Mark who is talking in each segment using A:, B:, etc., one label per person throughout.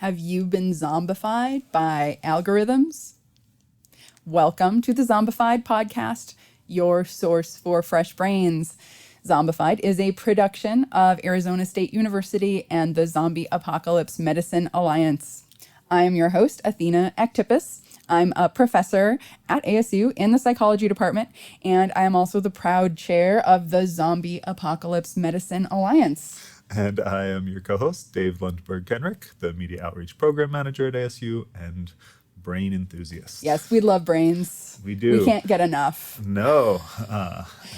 A: Have you been zombified by algorithms? Welcome to the Zombified Podcast, your source for fresh brains. Zombified is a production of Arizona State University and the Zombie Apocalypse Medicine Alliance. I am your host, Athena Ectipus. I'm a professor at ASU in the psychology department, and I am also the proud chair of the Zombie Apocalypse Medicine Alliance.
B: And I am your co-host, Dave Lundberg-Kenrick, the Media Outreach Program Manager at ASU and brain enthusiast.
A: Yes, we love brains.
B: We do.
A: We can't get enough.
B: No.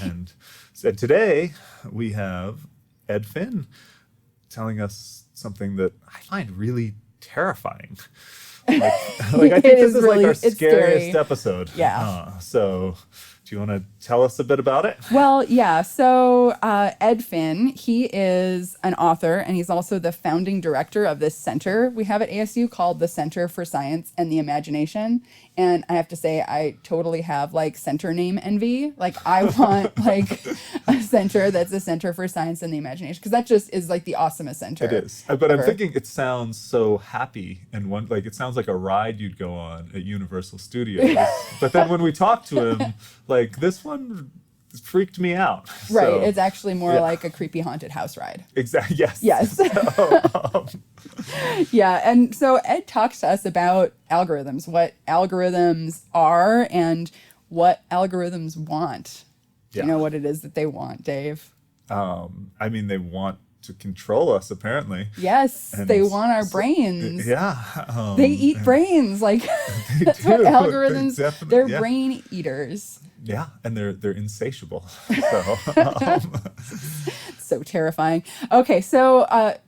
B: And so today we have Ed Finn telling us something that I find really terrifying. I think this is like our scariest episode.
A: Yeah.
B: So do you want to tell us a bit about it?
A: Well, yeah. So Ed Finn, he is an author, and he's also the founding director of this center we have at ASU called the Center for Science and the Imagination. And I have to say, I totally have like center name envy. Like I want like a center that's a Center for Science and the Imagination, because that just is like the awesomest center.
B: It is. But ever. I'm thinking it sounds so happy and like it sounds like a ride you'd go on at Universal Studios. But then when we talked to him, like this one freaked me out.
A: Right.
B: So,
A: it's actually more like a creepy haunted house ride.
B: Exactly. Yes.
A: Yes. Yeah. And so Ed talks to us about algorithms, what algorithms are and what algorithms want. Do you know what it is that they want, Dave?
B: I mean, they want to control us, apparently.
A: Yes.
B: And
A: they want our brains.
B: Yeah.
A: They eat brains. Like that's what algorithms, they're brain eaters.
B: Yeah, and they're insatiable.
A: So terrifying. Okay, so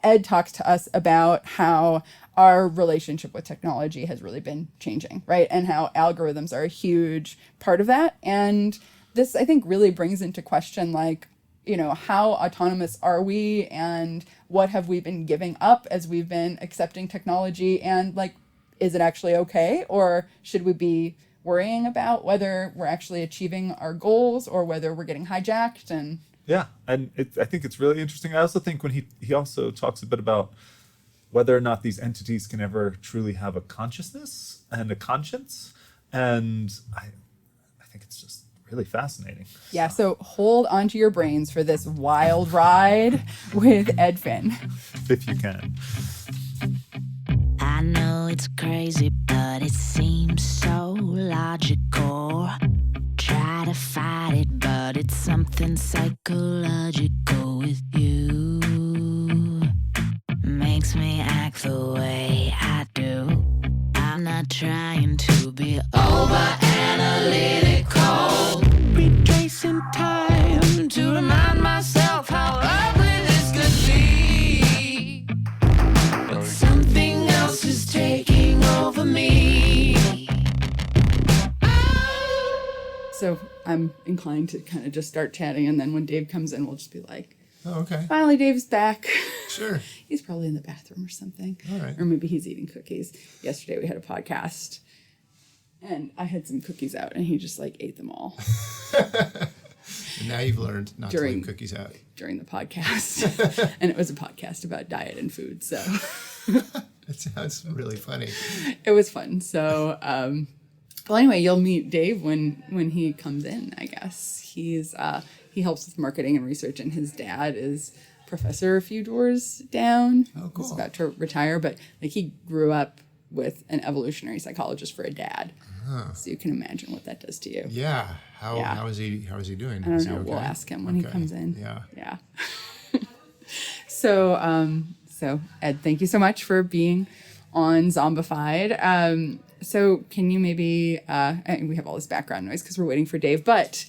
A: Ed talks to us about how our relationship with technology has really been changing, right? And how algorithms are a huge part of that. And this, I think, really brings into question, like, you know, how autonomous are we and what have we been giving up as we've been accepting technology? And like, is it actually okay? Or should we be worrying about whether we're actually achieving our goals or whether we're getting hijacked? And
B: yeah, and I think it's really interesting. I also think when he also talks a bit about whether or not these entities can ever truly have a consciousness and a conscience, and I think it's just really fascinating.
A: Yeah, so hold onto your brains for this wild ride with Ed Finn.
B: If you can.
C: I know it's crazy, but it seems so logical. Try to fight it, but it's something psychological with you. Makes me act the way I do. I'm not trying to be over analytical. Retracing time to remind myself how ugly this could be. But something else is taking over me.
A: So I'm inclined to kind of just start chatting, and then when Dave comes in, we'll just be like,
D: oh, okay.
A: Finally, Dave's back.
D: Sure.
A: He's probably in the bathroom or something.
D: All right.
A: Or maybe he's eating cookies. Yesterday we had a podcast, and I had some cookies out, and he just like ate them all.
D: And now you've learned not to leave cookies out.
A: During the podcast. And it was a podcast about diet and food, so.
D: That sounds really funny.
A: It was fun. So, well, anyway, you'll meet Dave when he comes in, I guess. He helps with marketing and research, and his dad is professor a few doors down.
D: Oh, cool.
A: He's about to retire, but like he grew up with an evolutionary psychologist for a dad. Uh-huh. So you can imagine what that does to you.
D: Yeah. How is he doing?
A: I don't
D: is
A: know.
D: He okay?
A: We'll ask him when he comes in.
D: Yeah.
A: So Ed, thank you so much for being on Zombified. So can you maybe, we have all this background noise because we're waiting for Dave, but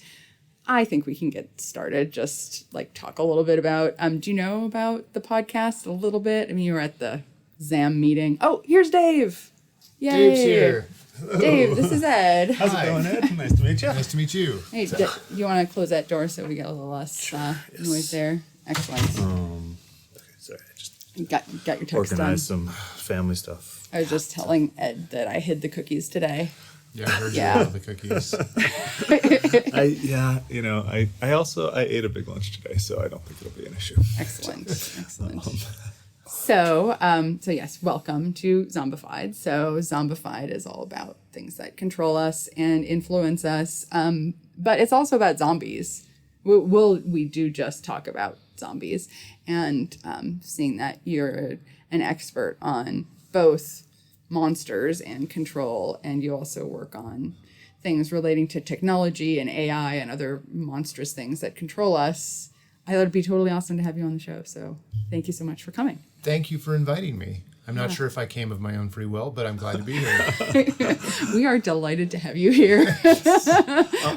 A: I think we can get started. Just like talk a little bit about, do you know about the podcast a little bit? I mean, you were at the ZAM meeting. Oh, here's Dave. Yay.
D: Dave's here. Hello.
A: Dave, this is Ed.
B: How's it going, Ed? Nice to meet you.
D: Nice to meet you.
A: Hey, do you want to close that door so we get a little less noise there? Excellent.
B: Okay, sorry, I just
A: Got your text
B: organized
A: done.
B: some family stuff.
A: I was just telling Ed that I hid the cookies today.
D: Yeah, I heard you love the cookies.
B: I also ate a big lunch today, so I don't think it'll be an issue.
A: Excellent. So yes, welcome to Zombified. So Zombified is all about things that control us and influence us, but it's also about zombies. We do just talk about zombies, and seeing that you're an expert on both monsters and control, and you also work on things relating to technology and AI and other monstrous things that control us, I thought it'd be totally awesome to have you on the show. So thank you so much for coming.
D: Thank you for inviting me. I'm not sure if I came of my own free will, but I'm glad to be here.
A: We are delighted to have you here.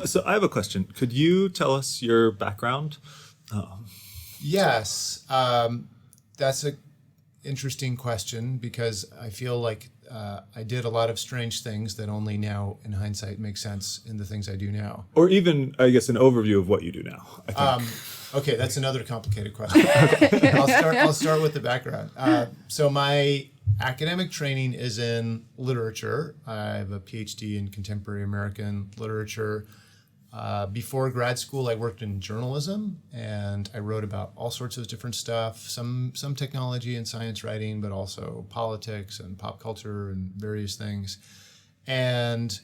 B: So I have a question. Could you tell us your background?
D: Yes, that's an interesting question because I feel like I did a lot of strange things that only now, in hindsight, make sense in the things I do now.
B: Or even, I guess, an overview of what you do now. I think.
D: Okay, that's another complicated question. I'll start with the background. So my academic training is in literature. I have a PhD in contemporary American literature. Before grad school, I worked in journalism, and I wrote about all sorts of different stuff, some technology and science writing, but also politics and pop culture and various things. And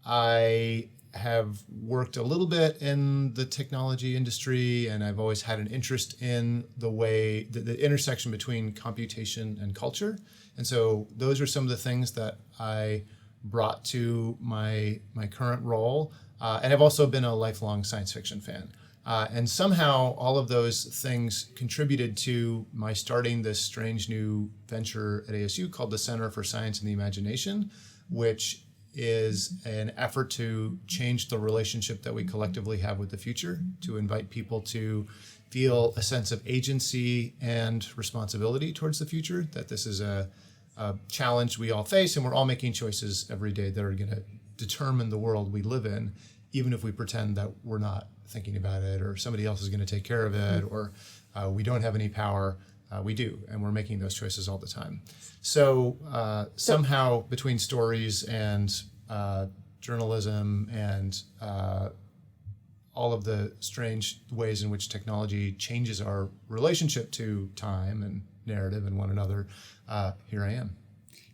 D: I have worked a little bit in the technology industry, and I've always had an interest in the way, the intersection between computation and culture. And so those are some of the things that I brought to my current role. And I've also been a lifelong science fiction fan. And somehow all of those things contributed to my starting this strange new venture at ASU called the Center for Science and the Imagination, which is an effort to change the relationship that we collectively have with the future, to invite people to feel a sense of agency and responsibility towards the future, that this is a challenge we all face, and we're all making choices every day that are going to determine the world we live in, even if we pretend that we're not thinking about it, or somebody else is going to take care of it, or we don't have any power. We do, and we're making those choices all the time. So somehow between stories and journalism and all of the strange ways in which technology changes our relationship to time and narrative and one another, here I am.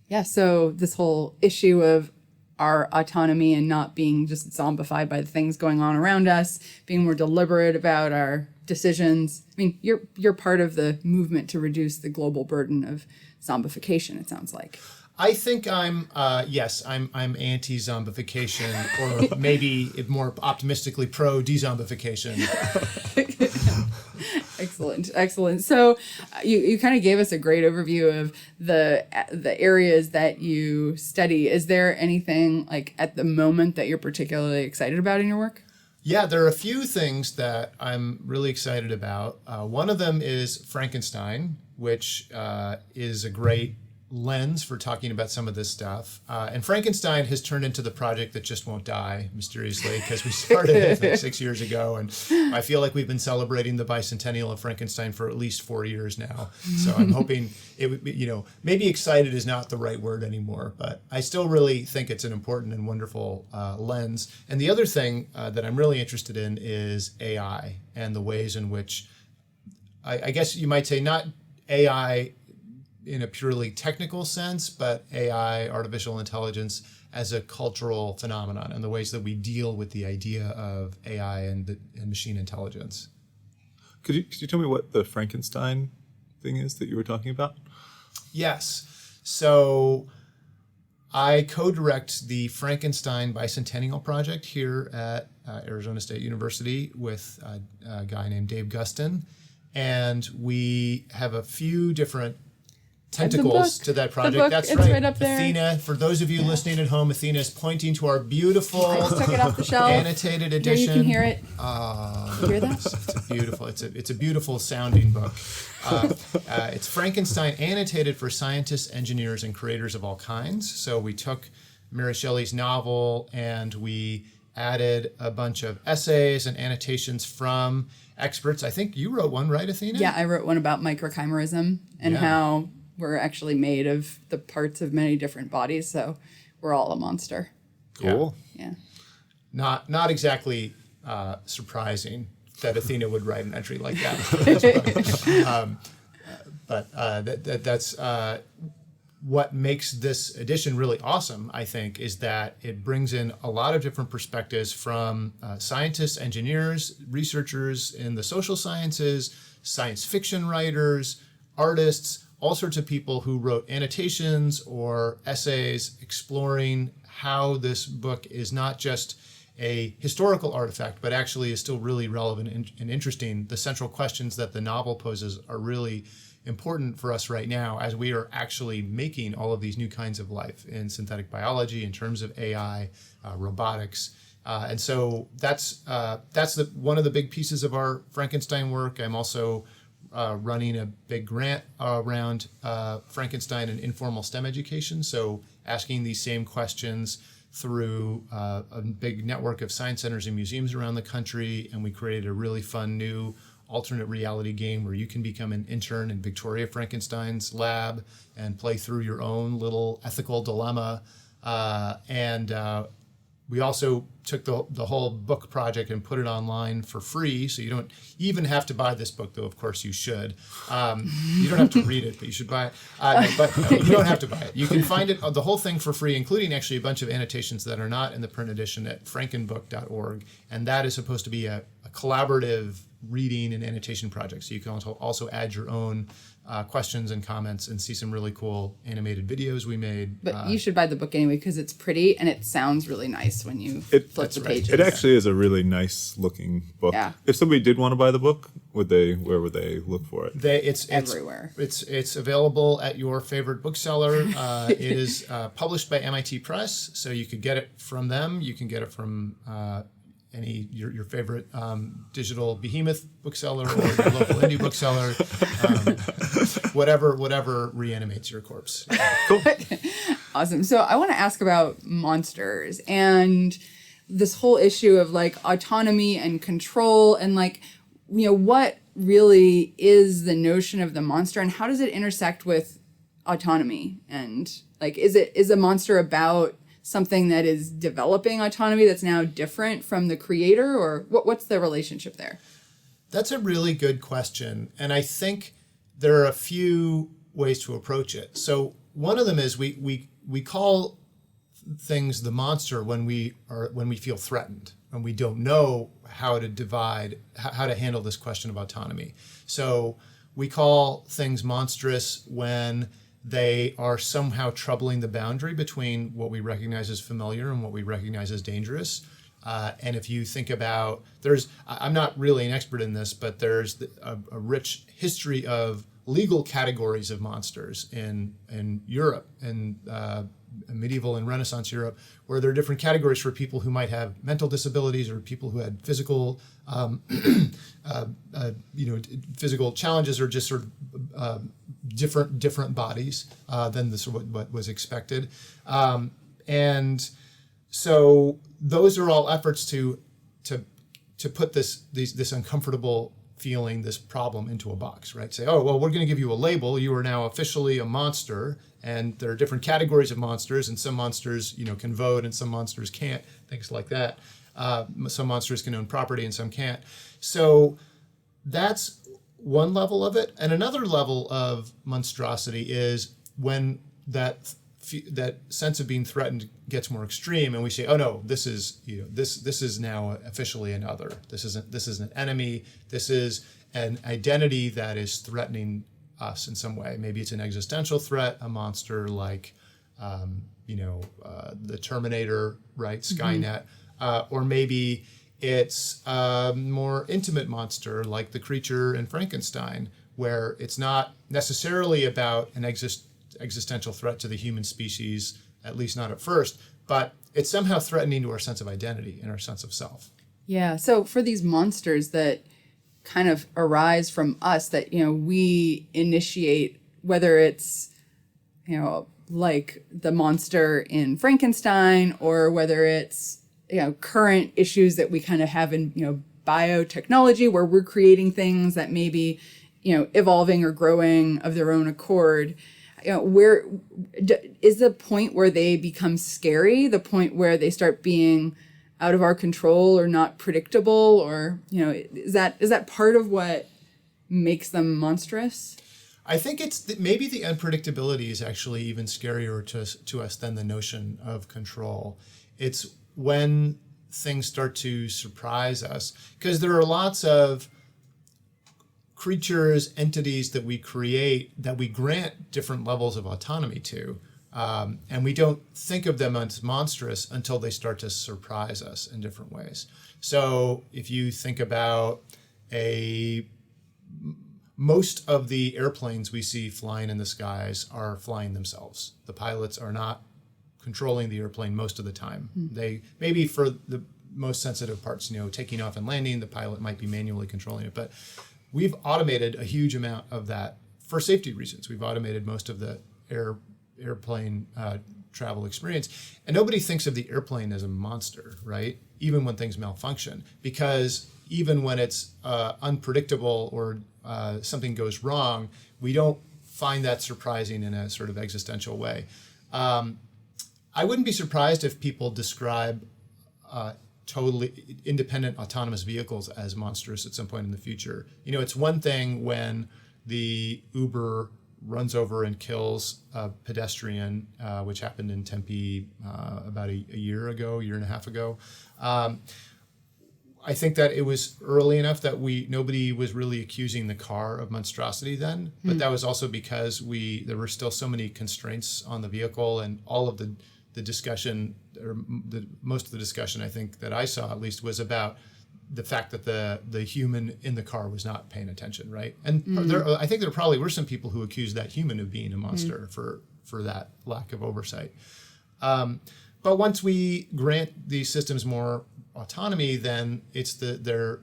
A: Yeah, so this whole issue of our autonomy and not being just zombified by the things going on around us, being more deliberate about our decisions. I mean, you're part of the movement to reduce the global burden of zombification, it sounds like.
D: I think I'm anti-zombification, or maybe more optimistically pro-dezombification.
A: Excellent. So you kind of gave us a great overview of the areas that you study. Is there anything like at the moment that you're particularly excited about in your work?
D: Yeah, there are a few things that I'm really excited about. One of them is Frankenstein, which is a great lens for talking about some of this stuff. And Frankenstein has turned into the project that just won't die, mysteriously, because we started it like 6 years ago. And I feel like we've been celebrating the bicentennial of Frankenstein for at least 4 years now. So I'm hoping it would be, maybe excited is not the right word anymore, but I still really think it's an important and wonderful lens. And the other thing that I'm really interested in is AI and the ways in which, I guess you might say, not AI in a purely technical sense, but AI, artificial intelligence, as a cultural phenomenon, and the ways that we deal with the idea of AI and machine intelligence.
B: Could you tell me what the Frankenstein thing is that you were talking about? Yes.
D: So I co-direct the Frankenstein Bicentennial Project here at Arizona State University with a guy named Dave Gustin. And we have a few different tentacles to that project. That's
A: it's
D: right.
A: Right up there.
D: Athena, for those of you listening at home, Athena is pointing to our beautiful
A: I just took it off the shelf.
D: annotated edition.
A: Here you can hear it. You hear that?
D: It's beautiful. It's a beautiful sounding book. It's Frankenstein annotated for scientists, engineers, and creators of all kinds. So we took Mary Shelley's novel and we added a bunch of essays and annotations from experts. I think you wrote one, right, Athena?
A: Yeah, I wrote one about microchimerism and how we're actually made of the parts of many different bodies, so we're all a monster.
B: Cool.
A: Yeah.
D: Not exactly surprising that Athena would write an entry like that. But that's what makes this edition really awesome, I think, is that it brings in a lot of different perspectives from scientists, engineers, researchers in the social sciences, science fiction writers, artists, all sorts of people who wrote annotations or essays exploring how this book is not just a historical artifact, but actually is still really relevant and interesting. The central questions that the novel poses are really important for us right now as we are actually making all of these new kinds of life in synthetic biology, in terms of AI, robotics. And so that's one of the big pieces of our Frankenstein work. I'm also running a big grant around Frankenstein and informal STEM education. So asking these same questions through a big network of science centers and museums around the country. And we created a really fun new alternate reality game where you can become an intern in Victoria Frankenstein's lab and play through your own little ethical dilemma. We also took the whole book project and put it online for free. So you don't even have to buy this book, though, of course you should. You don't have to read it, but you should buy it. But you don't have to buy it. You can find it, the whole thing for free, including actually a bunch of annotations that are not in the print edition at frankenbook.org. And that is supposed to be a collaborative reading and annotation project. So you can also add your own questions and comments and see some really cool animated videos we made.
A: But you should buy the book anyway because it's pretty and it sounds really nice when you flip the pages.
B: It actually is a really nice looking book.
A: Yeah.
B: If somebody did want to buy the book, where would they look for it?
D: It's
A: everywhere.
D: It's available at your favorite bookseller. It is published by MIT Press, so you could get it from them. You can get it from your favorite digital behemoth bookseller or your local indie bookseller, whatever reanimates your corpse.
B: Cool.
A: Awesome. So I want to ask about monsters and this whole issue of like autonomy and control and like, what really is the notion of the monster and how does it intersect with autonomy? And like, is a monster about something that is developing autonomy that's now different from the creator, or what's the relationship there?
D: That's a really good question. And I think there are a few ways to approach it. So one of them is we call things the monster when we feel threatened, and we don't know how to handle this question of autonomy. So we call things monstrous when they are somehow troubling the boundary between what we recognize as familiar and what we recognize as dangerous. And if you think about, I'm not really an expert in this, but there's a rich history of legal categories of monsters in Europe and medieval and Renaissance Europe, where there are different categories for people who might have mental disabilities or people who had physical, physical challenges or just sort of different bodies than what was expected, and so those are all efforts to put this uncomfortable feeling, this problem into a box, right? Say, oh, well, we're going to give you a label. You are now officially a monster, and there are different categories of monsters, and some monsters, can vote, and some monsters can't. Things like that. Some monsters can own property, and some can't. So that's one level of it, and another level of monstrosity is when that sense of being threatened gets more extreme, and we say, "Oh no, this is this is now officially an other. This is an enemy. This is an identity that is threatening us in some way. Maybe it's an existential threat, a monster like the Terminator, right? Skynet, or maybe it's a more intimate monster like the creature in Frankenstein, where it's not necessarily about an existential threat to the human species, at least not at first, but it's somehow threatening to our sense of identity and our sense of self.
A: Yeah. So for these monsters that kind of arise from us that, we initiate, whether it's, like the monster in Frankenstein or whether it's, current issues that we kind of have in, biotechnology where we're creating things that may be, evolving or growing of their own accord. Where is the point where they become scary, the point where they start being out of our control or not predictable, or is that part of what makes them monstrous?
D: I think maybe the unpredictability is actually even scarier to us than the notion of control. It's when things start to surprise us, because there are lots of creatures, entities that we create that we grant different levels of autonomy to. And we don't think of them as monstrous until they start to surprise us in different ways. So if you think about most of the airplanes we see flying in the skies are flying themselves. The pilots are not controlling the airplane most of the time. They maybe for the most sensitive parts, taking off and landing, the pilot might be manually controlling it. But we've automated a huge amount of that for safety reasons. We've automated most of the airplane travel experience, and nobody thinks of the airplane as a monster, right? Even when things malfunction, because even when it's unpredictable or something goes wrong, we don't find that surprising in a sort of existential way. I wouldn't be surprised if people describe totally independent autonomous vehicles as monstrous at some point in the future. It's one thing when the Uber runs over and kills a pedestrian, which happened in Tempe about a year and a half ago. I think that it was early enough that nobody was really accusing the car of monstrosity then, but that was also because there were still so many constraints on the vehicle, and all of the discussion, or most of the discussion I think that I saw at least, was about the fact that the human in the car was not paying attention, right? And I think there probably were some people who accused that human of being a monster for that lack of oversight. But once we grant these systems more autonomy, then it's the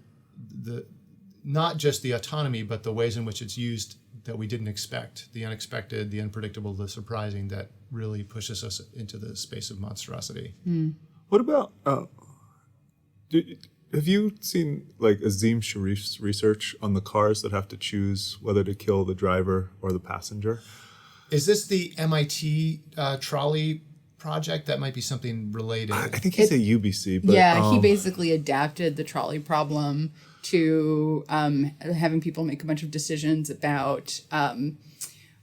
D: not just the autonomy, but the ways in which it's used that we didn't expect, the unexpected, the unpredictable, the surprising, that really pushes us into the space of monstrosity.
B: What about, have you seen like Azim Sharif's research on the cars that have to choose whether to kill the driver or the passenger?
D: Is this the MIT trolley project? That might be something related.
B: I think he's at UBC. But,
A: he basically adapted the trolley problem to having people make a bunch of decisions about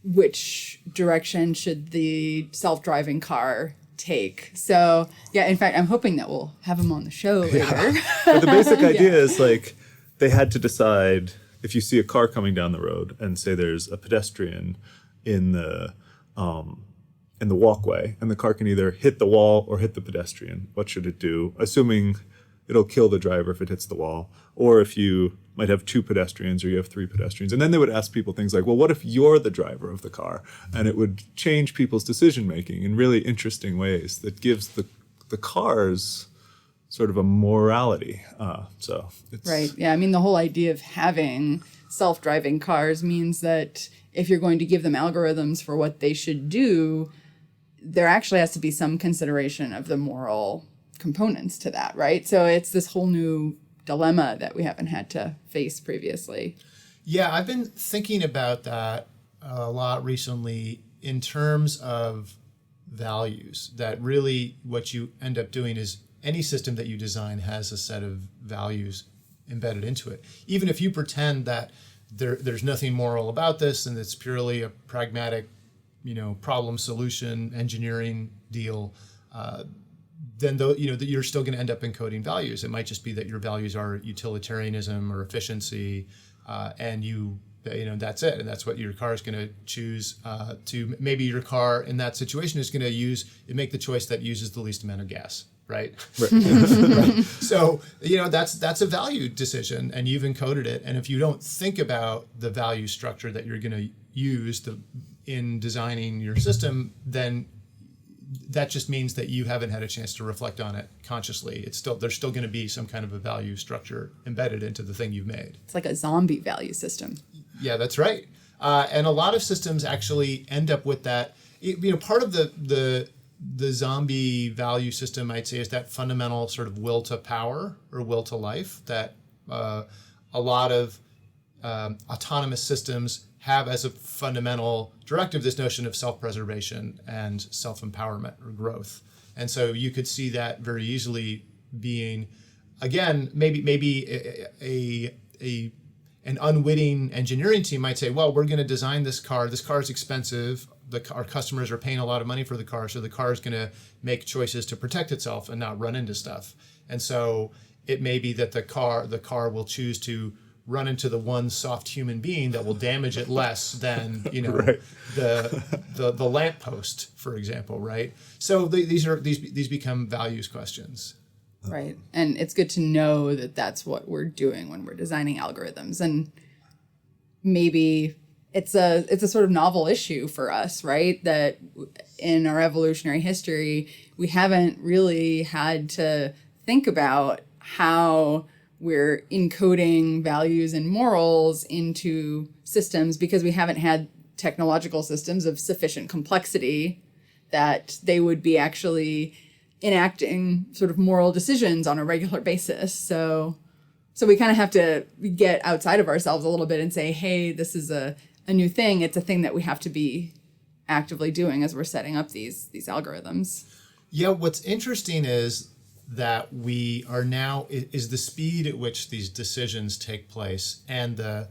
A: which direction should the self-driving car take. So, yeah, in fact, I'm hoping that we'll have him on the show later.
B: But the basic idea is like they had to decide, if you see a car coming down the road and say there's a pedestrian in the walkway, and the car can either hit the wall or hit the pedestrian, what should it do? Assuming it'll kill the driver if it hits the wall, or if you might have two pedestrians or you have three pedestrians. And then they would ask people things like, well, what if you're the driver of the car? And it would change people's decision-making in really interesting ways that gives the cars sort of a morality. So it's...
A: Right. Yeah. I mean, the whole idea of having self-driving cars means that if you're going to give them algorithms for what they should do, there actually has to be some consideration of the moral components to that, right? So it's this whole new dilemma that we haven't had to face previously.
D: Yeah, I've been thinking about that a lot recently in terms of values, that really what you end up doing is any system that you design has a set of values embedded into it. Even if you pretend that there's nothing moral about this and it's purely a pragmatic, problem solution engineering deal, then you're still going to end up encoding values. It might just be that your values are utilitarianism or efficiency, and that's it, and that's what your car is going to choose. Maybe your car in that situation is going to make the choice that uses the least amount of gas. Right. Right. So, that's a value decision, and you've encoded it. And if you don't think about the value structure that you're going to use in designing your system, then that just means that you haven't had a chance to reflect on it consciously. There's still going to be some kind of a value structure embedded into the thing you've made.
A: It's like a zombie value system.
D: Yeah, that's right. And a lot of systems actually end up with that. Part of the zombie value system, I'd say, is that fundamental sort of will to power or will to life that a lot of autonomous systems have as a fundamental directive, this notion of self-preservation and self-empowerment or growth. And so you could see that very easily being, again, maybe an an unwitting engineering team might say, well, we're going to design this car. This car is expensive. Our customers are paying a lot of money for the car. So the car is going to make choices to protect itself and not run into stuff. And so it may be that the car will choose to run into the one soft human being that will damage it less than,
B: Right.
D: the lamppost, for example, right? So these become values questions.
A: Right. And it's good to know that that's what we're doing when we're designing algorithms. And maybe it's a sort of novel issue for us, right? That in our evolutionary history, we haven't really had to think about how we're encoding values and morals into systems because we haven't had technological systems of sufficient complexity that they would be actually enacting sort of moral decisions on a regular basis. So we kind of have to get outside of ourselves a little bit and say, hey, this is a new thing. It's a thing that we have to be actively doing as we're setting up these algorithms.
D: Yeah, what's interesting is that we are now is the speed at which these decisions take place and the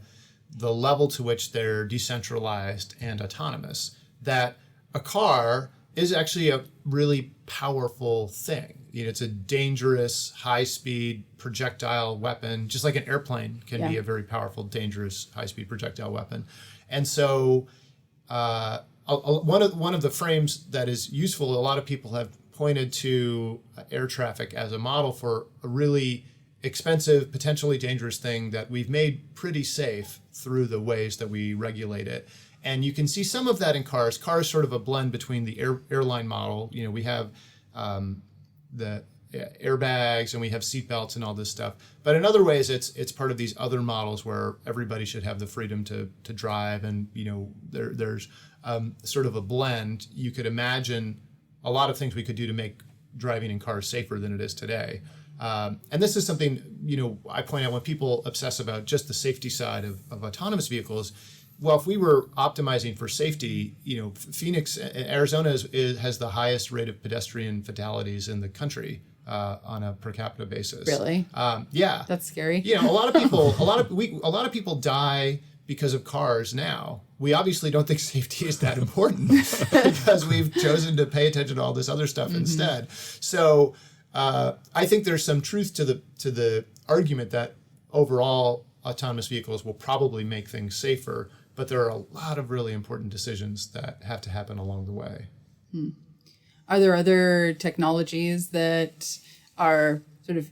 D: level to which they're decentralized and autonomous, that a car is actually a really powerful thing. It's a dangerous, high-speed projectile weapon, just like an airplane can be a very powerful, dangerous, high-speed projectile weapon. And so one of the frames that is useful, a lot of people have pointed to air traffic as a model for a really expensive, potentially dangerous thing that we've made pretty safe through the ways that we regulate it. And you can see some of that in cars. Cars sort of a blend between the airline model. We have the airbags and we have seatbelts and all this stuff. But in other ways, it's part of these other models where everybody should have the freedom to drive. And there's sort of a blend. You could imagine a lot of things we could do to make driving in cars safer than it is today. And this is something, I point out when people obsess about just the safety side of autonomous vehicles. Well, if we were optimizing for safety, Phoenix, Arizona has the highest rate of pedestrian fatalities in the country on a per capita basis.
A: Really?
D: Yeah.
A: That's scary.
D: A lot of people die because of cars now. We obviously don't think safety is that important because we've chosen to pay attention to all this other stuff instead. So I think there's some truth to the argument that overall autonomous vehicles will probably make things safer, but there are a lot of really important decisions that have to happen along the way.
A: Are there other technologies that are sort of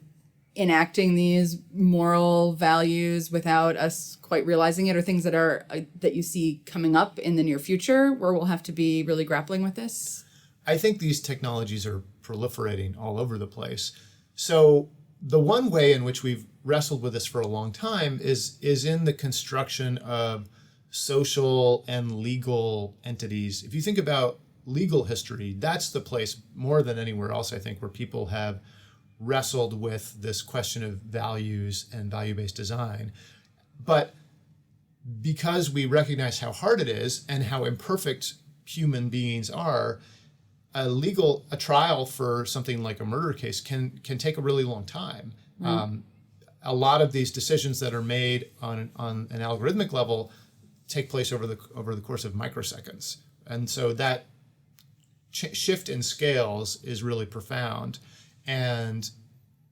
A: enacting these moral values without us quite realizing it, or things that you see coming up in the near future where we'll have to be really grappling with this?
D: I think these technologies are proliferating all over the place. So the one way in which we've wrestled with this for a long time is in the construction of social and legal entities. If you think about legal history, that's the place more than anywhere else, I think, where people have wrestled with this question of values and value-based design. But because we recognize how hard it is and how imperfect human beings are, a trial for something like a murder case can take a really long time. A lot of these decisions that are made on an algorithmic level take place over the course of microseconds, and so that shift in scales is really profound. And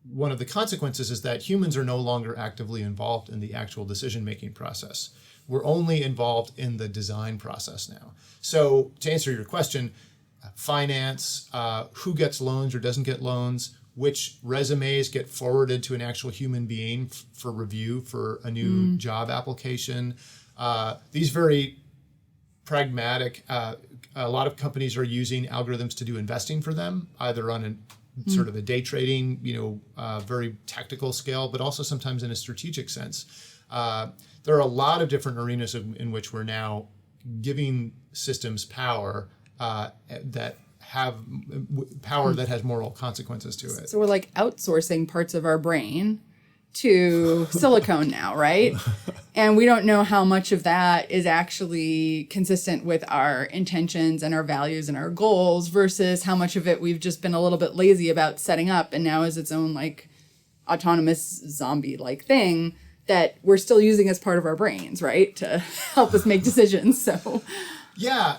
D: one of the consequences is that humans are no longer actively involved in the actual decision-making process. We're only involved in the design process now. So to answer your question, finance, who gets loans or doesn't get loans, which resumes get forwarded to an actual human being for review for a new job application. These very pragmatic, a lot of companies are using algorithms to do investing for them, either on a sort of a day trading, very tactical scale, but also sometimes in a strategic sense. There are a lot of different arenas in which we're now giving systems power that have power that has moral consequences to it.
A: So we're like outsourcing parts of our brain to silicone now, right? And we don't know how much of that is actually consistent with our intentions and our values and our goals versus how much of it we've just been a little bit lazy about setting up and now is its own like autonomous zombie-like thing that we're still using as part of our brains, right, to help us make decisions. So
D: yeah,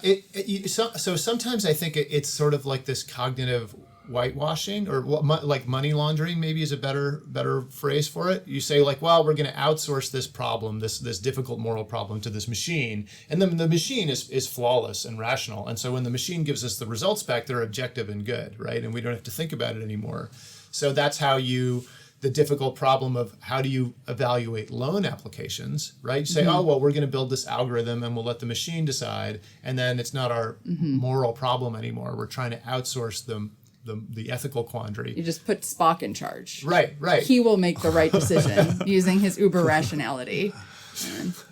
D: so sometimes I think it's sort of like this cognitive whitewashing, or like money laundering maybe is a better phrase for it. You say like, well, we're going to outsource this problem, this difficult moral problem, to this machine, and then the machine is flawless and rational, and so when the machine gives us the results back, they're objective and good, right, and we don't have to think about it anymore. So that's how the difficult problem of how do you evaluate loan applications, right? You say, oh, well, we're going to build this algorithm and we'll let the machine decide, and then it's not our moral problem anymore. We're trying to outsource the ethical quandary.
A: You just put Spock in charge.
D: Right.
A: He will make the right decision using his uber rationality.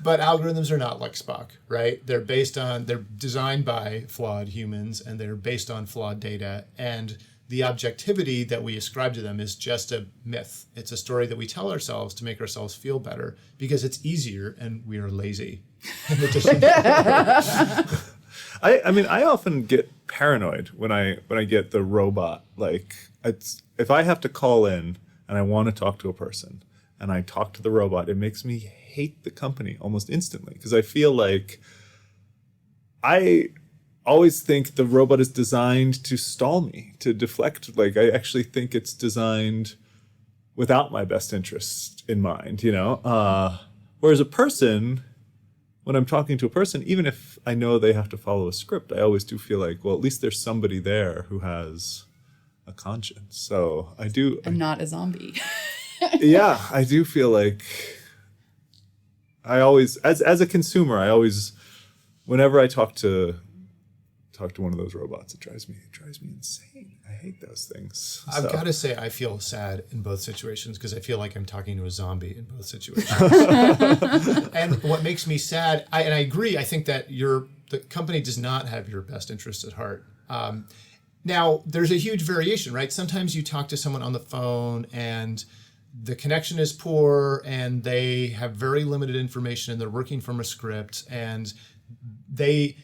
D: But algorithms are not like Spock, right? They're designed by flawed humans, and they're based on flawed data, and the objectivity that we ascribe to them is just a myth. It's a story that we tell ourselves to make ourselves feel better because it's easier and we are lazy. In addition
B: I mean, I often get paranoid when I get the robot. Like, if I have to call in and I want to talk to a person and I talk to the robot, it makes me hate the company almost instantly, because I feel like I always think the robot is designed to stall me, to deflect. Like, I actually think it's designed without my best interest in mind, Whereas a person, when I'm talking to a person, even if I know they have to follow a script, I always do feel like, well, at least there's somebody there who has a conscience. So I do.
A: And not a zombie.
B: Yeah, I do feel like I always, as a consumer, whenever I talk to one of those robots, it drives me insane. I hate those things.
D: I've got to say, I feel sad in both situations because I feel like I'm talking to a zombie in both situations. And what makes me sad, and I agree, I think that the company does not have your best interests at heart. Now, there's a huge variation, right? Sometimes you talk to someone on the phone and the connection is poor and they have very limited information and they're working from a script, and they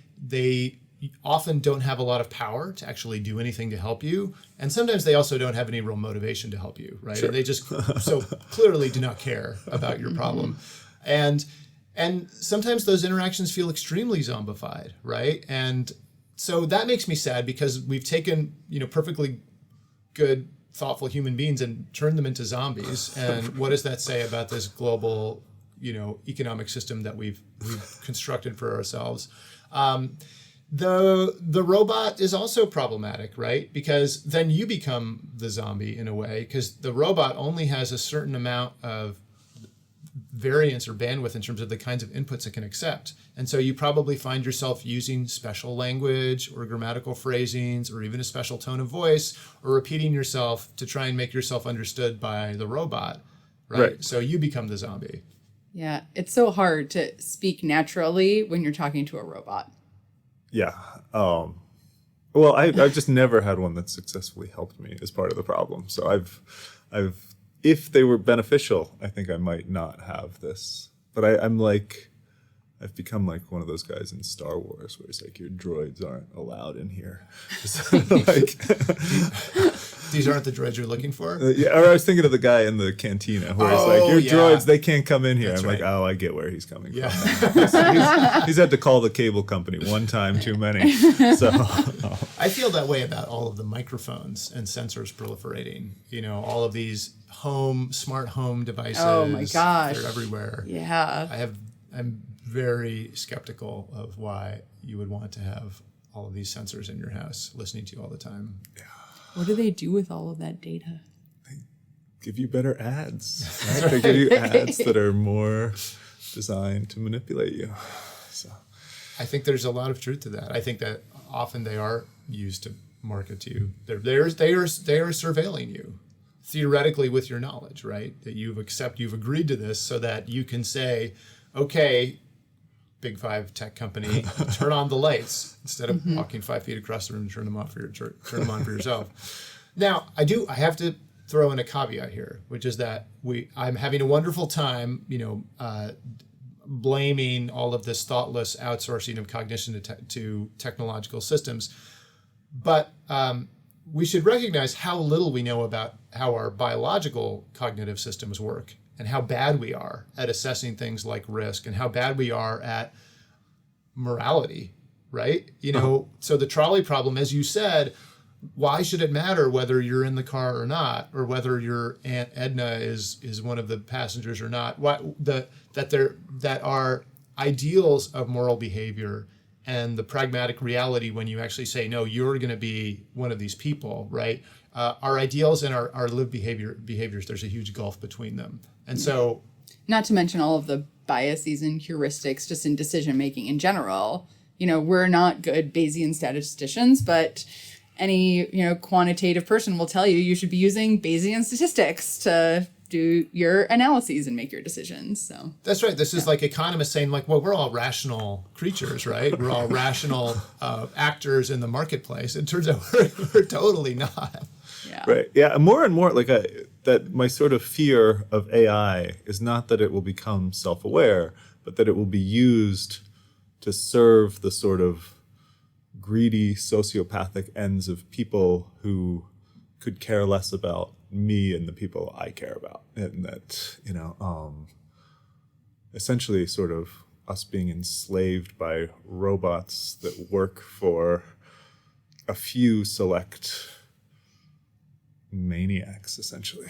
D: often don't have a lot of power to actually do anything to help you. And sometimes they also don't have any real motivation to help you, right? Sure. They just so clearly do not care about your problem. And sometimes those interactions feel extremely zombified, right? And so that makes me sad because we've taken, perfectly good, thoughtful human beings and turned them into zombies. And what does that say about this global, economic system that we've constructed for ourselves? The robot is also problematic, right? Because then you become the zombie in a way, because the robot only has a certain amount of variance or bandwidth in terms of the kinds of inputs it can accept. And so you probably find yourself using special language or grammatical phrasings or even a special tone of voice or repeating yourself to try and make yourself understood by the robot, right? So you become the zombie.
A: Yeah, it's so hard to speak naturally when you're talking to a robot.
B: Yeah. Well, I've just never had one that successfully helped me as part of the problem. So I've if they were beneficial, I think I might not have this. But I've become like one of those guys in Star Wars where it's like, your droids aren't allowed in here.
D: These aren't the droids you're looking for?
B: Yeah, or I was thinking of the guy in the cantina where he's like, your droids, they can't come in here. That's I'm right. Like, I get where he's coming from. He's had to call the cable company one time too many. So
D: I feel that way about all of the microphones and sensors proliferating. All of these smart home devices.
A: Oh my gosh.
D: They're everywhere.
A: Yeah.
D: I'm very skeptical of why you would want to have all of these sensors in your house listening to you all the time. Yeah.
A: What do they do with all of that data?
B: They give you better ads. Right? They give you ads that are more designed to manipulate you. So
D: I think there's a lot of truth to that. I think that often they are used to market to you. They are surveilling you theoretically with your knowledge, right? That you've agreed to this so that you can say, okay, Big Five tech company, turn on the lights instead of walking 5 feet across the room and turn them on for yourself. Now, I have to throw in a caveat here, which is that I'm having a wonderful time, blaming all of this thoughtless outsourcing of cognition to technological systems, but we should recognize how little we know about how our biological cognitive systems work. and how bad we are at assessing things like risk and how bad we are at morality, right? So the trolley problem, as you said, why should it matter whether you're in the car or not, or whether your Aunt Edna is one of the passengers or not? That our ideals of moral behavior and the pragmatic reality, when you actually say, no, you're going to be one of these people, right? Our ideals and our lived behaviors, there's a huge gulf between them. And so,
A: not to mention all of the biases and heuristics just in decision making in general. We're not good Bayesian statisticians, but any quantitative person will tell you should be using Bayesian statistics to do your analyses and make your decisions. So
D: that's right. This is like economists saying, like, well, we're all rational creatures, right? We're all rational actors in the marketplace. It turns out we're totally not.
A: Yeah.
B: Right. Yeah. More and more, that my sort of fear of AI is not that it will become self-aware, but that it will be used to serve the sort of greedy sociopathic ends of people who could care less about me and the people I care about. And that, essentially sort of us being enslaved by robots that work for a few select maniacs, essentially.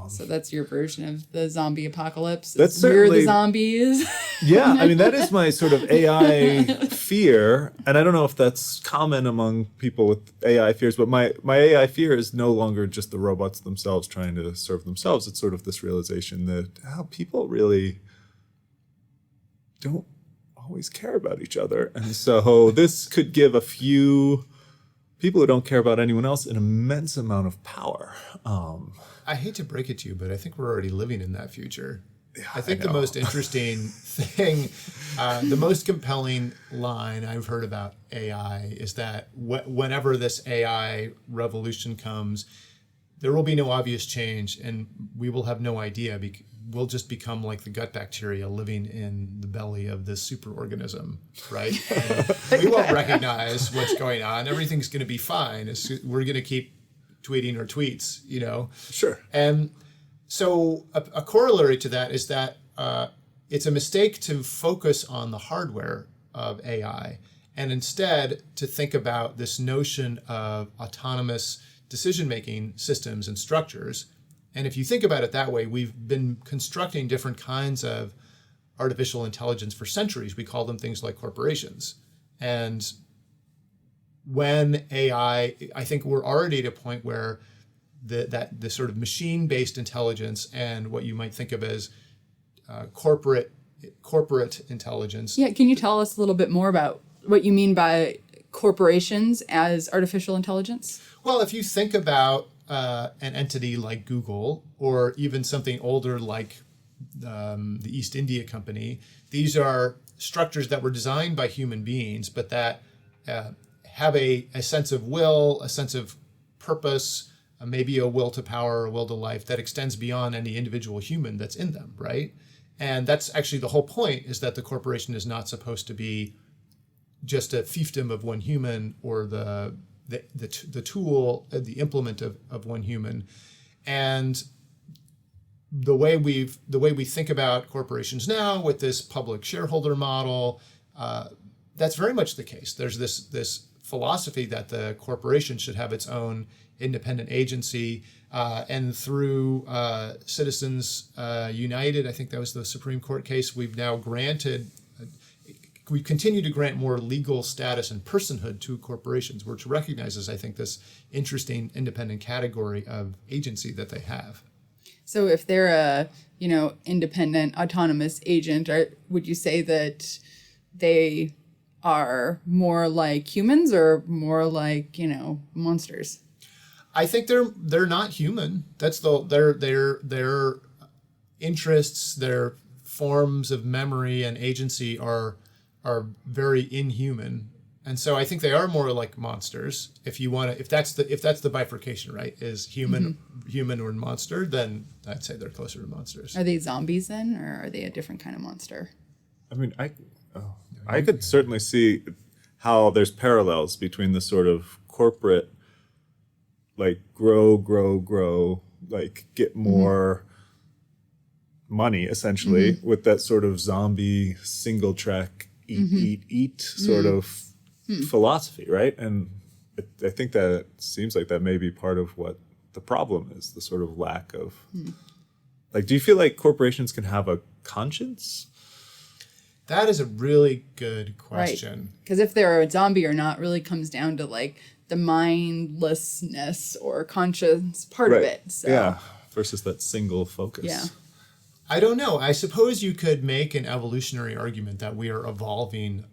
A: So that's your version of the zombie apocalypse.
B: That's
A: We're
B: certainly
A: the zombies.
B: Yeah, I mean, that is my sort of AI fear. And I don't know if that's common among people with AI fears, but my AI fear is no longer just the robots themselves trying to serve themselves. It's sort of this realization that people really don't always care about each other. And so this could give a few people who don't care about anyone else an immense amount of power.
D: I hate to break it to you, but I think we're already living in that future.
B: Yeah,
D: I think the most interesting thing, the most compelling line I've heard about AI is that whenever this AI revolution comes, there will be no obvious change, and we will have no idea. We'll just become like the gut bacteria living in the belly of this superorganism, right? And we won't recognize what's going on. Everything's going to be fine. We're going to keep tweeting our tweets,
B: Sure.
D: And so a corollary to that is that it's a mistake to focus on the hardware of AI and instead to think about this notion of autonomous decision-making systems and structures. And if you think about it that way, we've been constructing different kinds of artificial intelligence for centuries. We call them things like corporations. And when AI, I think we're already at a point where the sort of machine-based intelligence and what you might think of as corporate intelligence.
A: Yeah, can you tell us a little bit more about what you mean by corporations as artificial intelligence?
D: Well, if you think about an entity like Google, or even something older like the East India Company, these are structures that were designed by human beings, but that have a sense of will, a sense of purpose, maybe a will to power, a will to life that extends beyond any individual human that's in them, right? And that's actually the whole point, is that the corporation is not supposed to be just a fiefdom of one human, or the tool, the implement of one human. And the way we think about corporations now with this public shareholder model, that's very much the case. There's this philosophy that the corporation should have its own independent agency, and through Citizens United, I think that was the Supreme Court case, we continue to grant more legal status and personhood to corporations, which recognizes, I think, this interesting independent category of agency that they have.
A: So if they're a, independent autonomous agent, would you say that they are more like humans or more like, monsters?
D: I think they're not human. That's their interests, their forms of memory and agency are very inhuman, and so I think they are more like monsters. If that's the bifurcation, right, is human or monster, then I'd say they're closer to monsters.
A: Are they zombies then, or are they a different kind of monster?
B: I mean, I could certainly see how there's parallels between the sort of corporate, like grow, like get more money essentially with that sort of zombie single track eat sort of philosophy, right? And I think that seems like that may be part of what the problem is, the sort of lack of like, do you feel like corporations can have a conscience?
D: That is a really good question.
A: Because if they're a zombie or not really comes down to like the mindlessness or conscious part of it. So.
B: Yeah, versus that single focus.
A: Yeah.
D: I don't know. I suppose you could make an evolutionary argument that we are evolving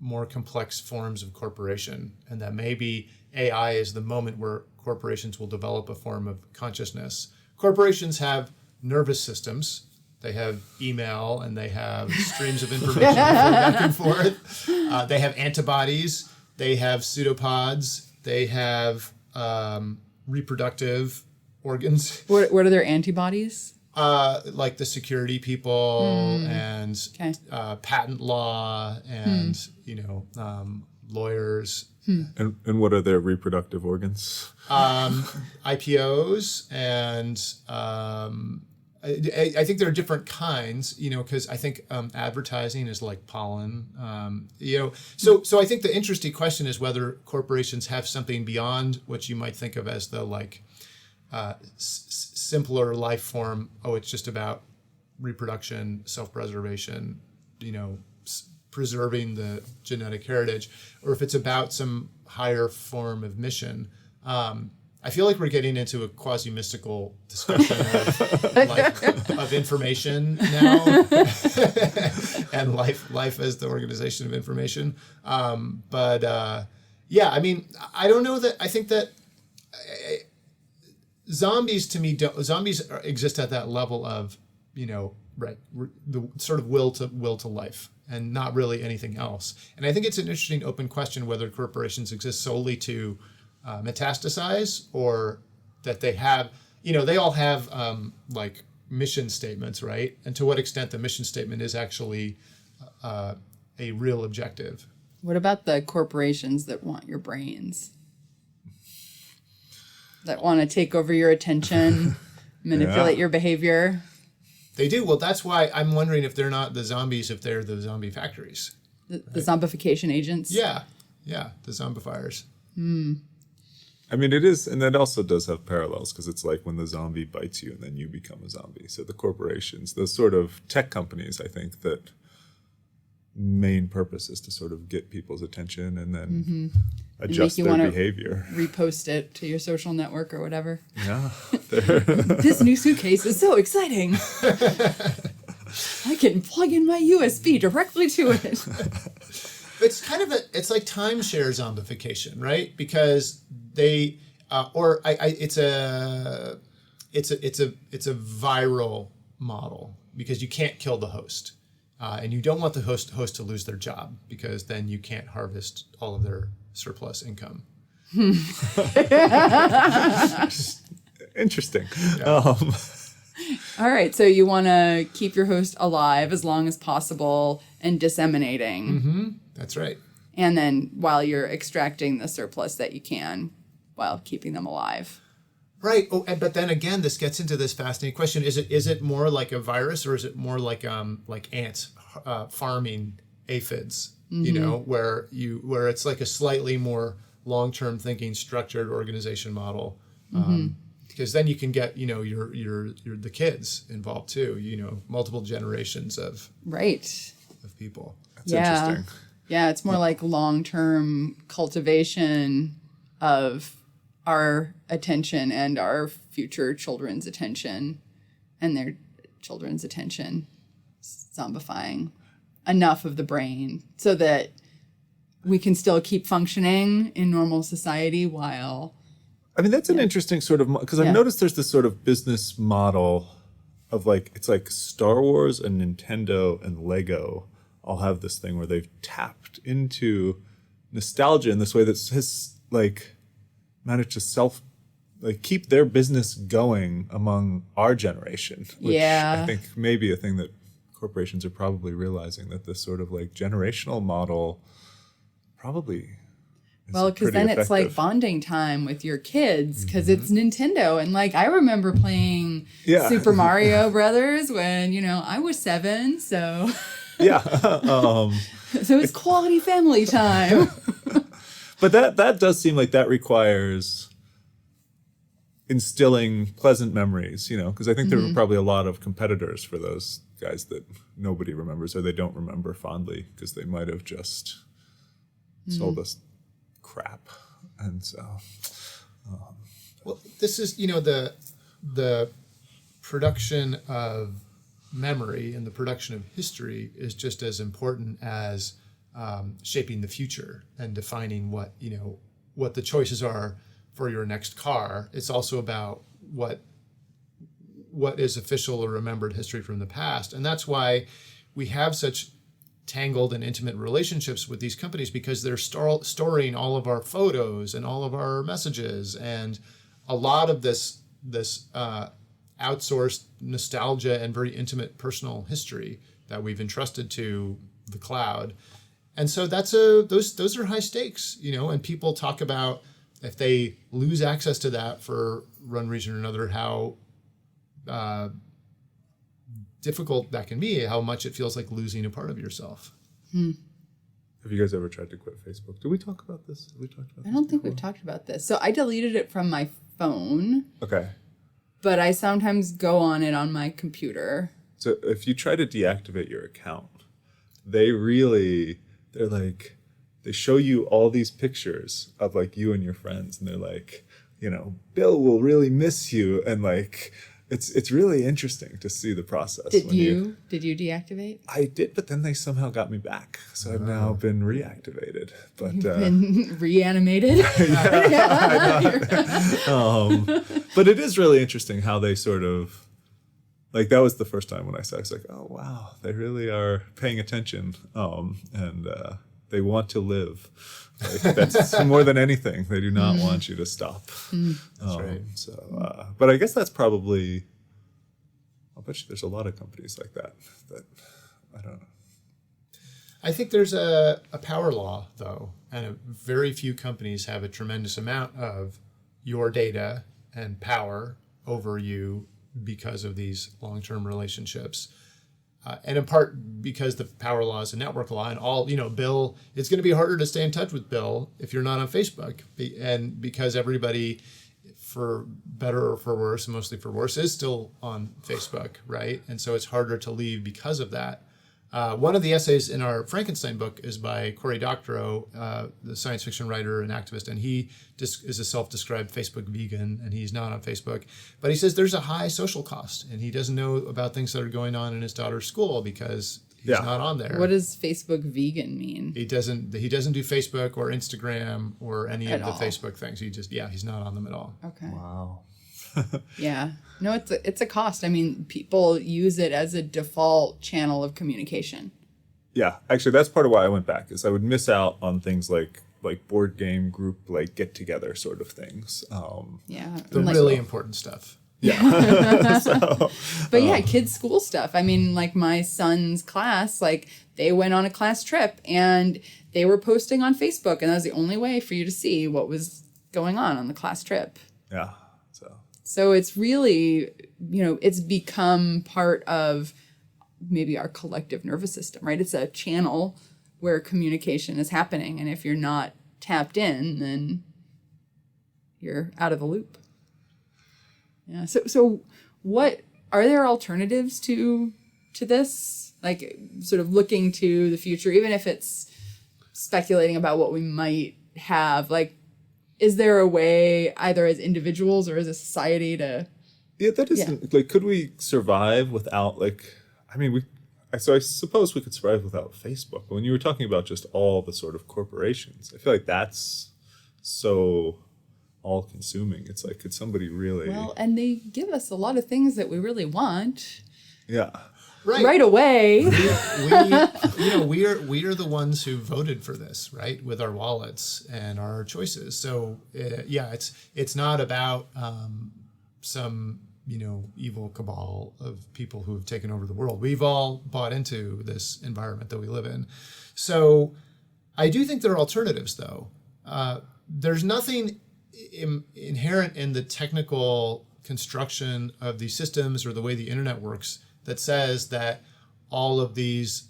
D: more complex forms of corporation, and that maybe AI is the moment where corporations will develop a form of consciousness. Corporations have nervous systems. They have email, and they have streams of information back and forth. They have antibodies. They have pseudopods. They have reproductive organs.
A: What are their antibodies?
D: Like the security people and patent law and lawyers.
B: And what are their reproductive organs?
D: IPOs and I think there are different kinds, because I think advertising is like pollen, So I think the interesting question is whether corporations have something beyond what you might think of as the simpler life form. Oh, it's just about reproduction, self-preservation, preserving the genetic heritage, or if it's about some higher form of mission. I feel like we're getting into a quasi-mystical discussion of information now, and life as the organization of information. I don't know that. I think that zombies exist at that level of, the sort of will to life, and not really anything else. And I think it's an interesting open question whether corporations exist solely to metastasize, or that they have, they all have mission statements, right? And to what extent the mission statement is actually a real objective.
A: What about the corporations that want your brains? That want to take over your attention, manipulate your behavior?
D: They do. Well, that's why I'm wondering if they're not the zombies, if they're the zombie factories.
A: The zombification agents?
D: Yeah, the zombifiers.
B: I mean, it is, and that also does have parallels, because it's like when the zombie bites you and then you become a zombie. So the corporations, those sort of tech companies, I think that main purpose is to sort of get people's attention and then adjust their behavior.
A: Repost it to your social network or whatever.
B: Yeah.
A: This new suitcase is so exciting. I can plug in my USB directly to it.
D: It's kind of it's like timeshare zombification, right? Because they it's a viral model, because you can't kill the host, and you don't want the host to lose their job, because then you can't harvest all of their surplus income.
B: Interesting.
D: Yeah.
A: All right, so you want to keep your host alive as long as possible and disseminating.
D: That's right.
A: And then while you're extracting the surplus that you can while keeping them alive.
D: Right. Oh, but then again, this gets into this fascinating question: is it more like a virus, or is it more like ants farming aphids? Where it's like a slightly more long-term thinking, structured organization model. Because then you can get your the kids involved too. Multiple generations of people.
B: That's interesting.
A: Yeah, it's more like long-term cultivation of our attention and our future children's attention and their children's attention, zombifying enough of the brain so that we can still keep functioning in normal society while...
B: I mean, that's an interesting sort of... Because I've noticed there's this sort of business model of it's like Star Wars and Nintendo and Lego all have this thing where they've tapped into nostalgia in this way that has managed to keep their business going among our generation, which I think may be a thing that corporations are probably realizing, that this sort of generational model probably
A: Well, because then it's like bonding time with your kids because it's Nintendo. And like I remember playing Super Mario Brothers when, I was 7. So
B: Yeah.
A: so it's quality family time.
B: But that does seem like that requires instilling pleasant memories, because I think there were probably a lot of competitors for those guys that nobody remembers or they don't remember fondly because they might have just sold us crap. And so
D: well, this is the production of memory and the production of history is just as important as shaping the future and defining what the choices are for your next car. It's also about what is official or remembered history from the past. And that's why we have such tangled and intimate relationships with these companies, because they're storing all of our photos and all of our messages, and a lot of this outsourced nostalgia and very intimate personal history that we've entrusted to the cloud. And so those are high stakes, and people talk about if they lose access to that for one reason or another, how difficult that can be, how much it feels like losing a part of yourself.
B: Have you guys ever tried to quit Facebook? Did we talk about this? Have we talked about
A: I don't think we've talked about this. So I deleted it from my phone.
B: Okay.
A: But I sometimes go on it on my computer.
B: So if you try to deactivate your account, they show you all these pictures of like you and your friends, and they're like, Bill will really miss you, and like it's really interesting to see the process.
A: Did you deactivate?
B: I did, but then they somehow got me back, so I've now been reactivated. But
A: You've been reanimated.
B: But it is really interesting how they sort of like, that was the first time when I saw it, I was like, oh wow, they really are paying attention, and they want to live. Like, that's more than anything. They do not want you to stop.
D: That's right.
B: So, but I guess that's probably, I'll bet you there's a lot of companies like that I don't know.
D: I think there's a power law, though, and very few companies have a tremendous amount of your data and power over you because of these long-term relationships. And in part because the power law is a network law, and Bill, it's going to be harder to stay in touch with Bill if you're not on Facebook. And because everybody, for better or for worse, mostly for worse, is still on Facebook, right? And so it's harder to leave because of that. One of the essays in our Frankenstein book is by Cory Doctorow, the science fiction writer and activist, and he is a self-described Facebook vegan, and he's not on Facebook. But he says there's a high social cost, and he doesn't know about things that are going on in his daughter's school because he's not on there.
A: What does Facebook vegan mean?
D: He doesn't do Facebook or Instagram or any of the
A: all.
D: Facebook things. He's not on them at all.
A: Okay.
B: Wow.
A: Yeah. No, it's a cost. I mean, people use it as a default channel of communication.
B: Yeah, actually, that's part of why I went back, is I would miss out on things like board game group, like get together sort of things.
A: Yeah.
D: The really important stuff.
B: Yeah.
A: But yeah, kids' school stuff. I mean, like my son's class, like they went on a class trip and they were posting on Facebook, and that was the only way for you to see what was going on the class trip.
B: Yeah.
A: So it's really, it's become part of maybe our collective nervous system, right? It's a channel where communication is happening. And if you're not tapped in, then you're out of the loop. Yeah. So what are there alternatives to this? Like sort of looking to the future, even if it's speculating about what we might have, like, is there a way, either as individuals or as a society, to...
B: Yeah, that isn't... Like, could we survive without, so I suppose we could survive without Facebook. When you were talking about just all the sort of corporations, I feel like that's so all-consuming. It's like, could somebody really...
A: Well, and they give us a lot of things that we really want.
B: Yeah.
A: Right away.
D: we are the ones who voted for this, right, with our wallets and our choices. So it's not about some evil cabal of people who have taken over the world. We've all bought into this environment that we live in. So I do think there are alternatives, though. there's nothing inherent in the technical construction of these systems or the way the internet works that says that all of these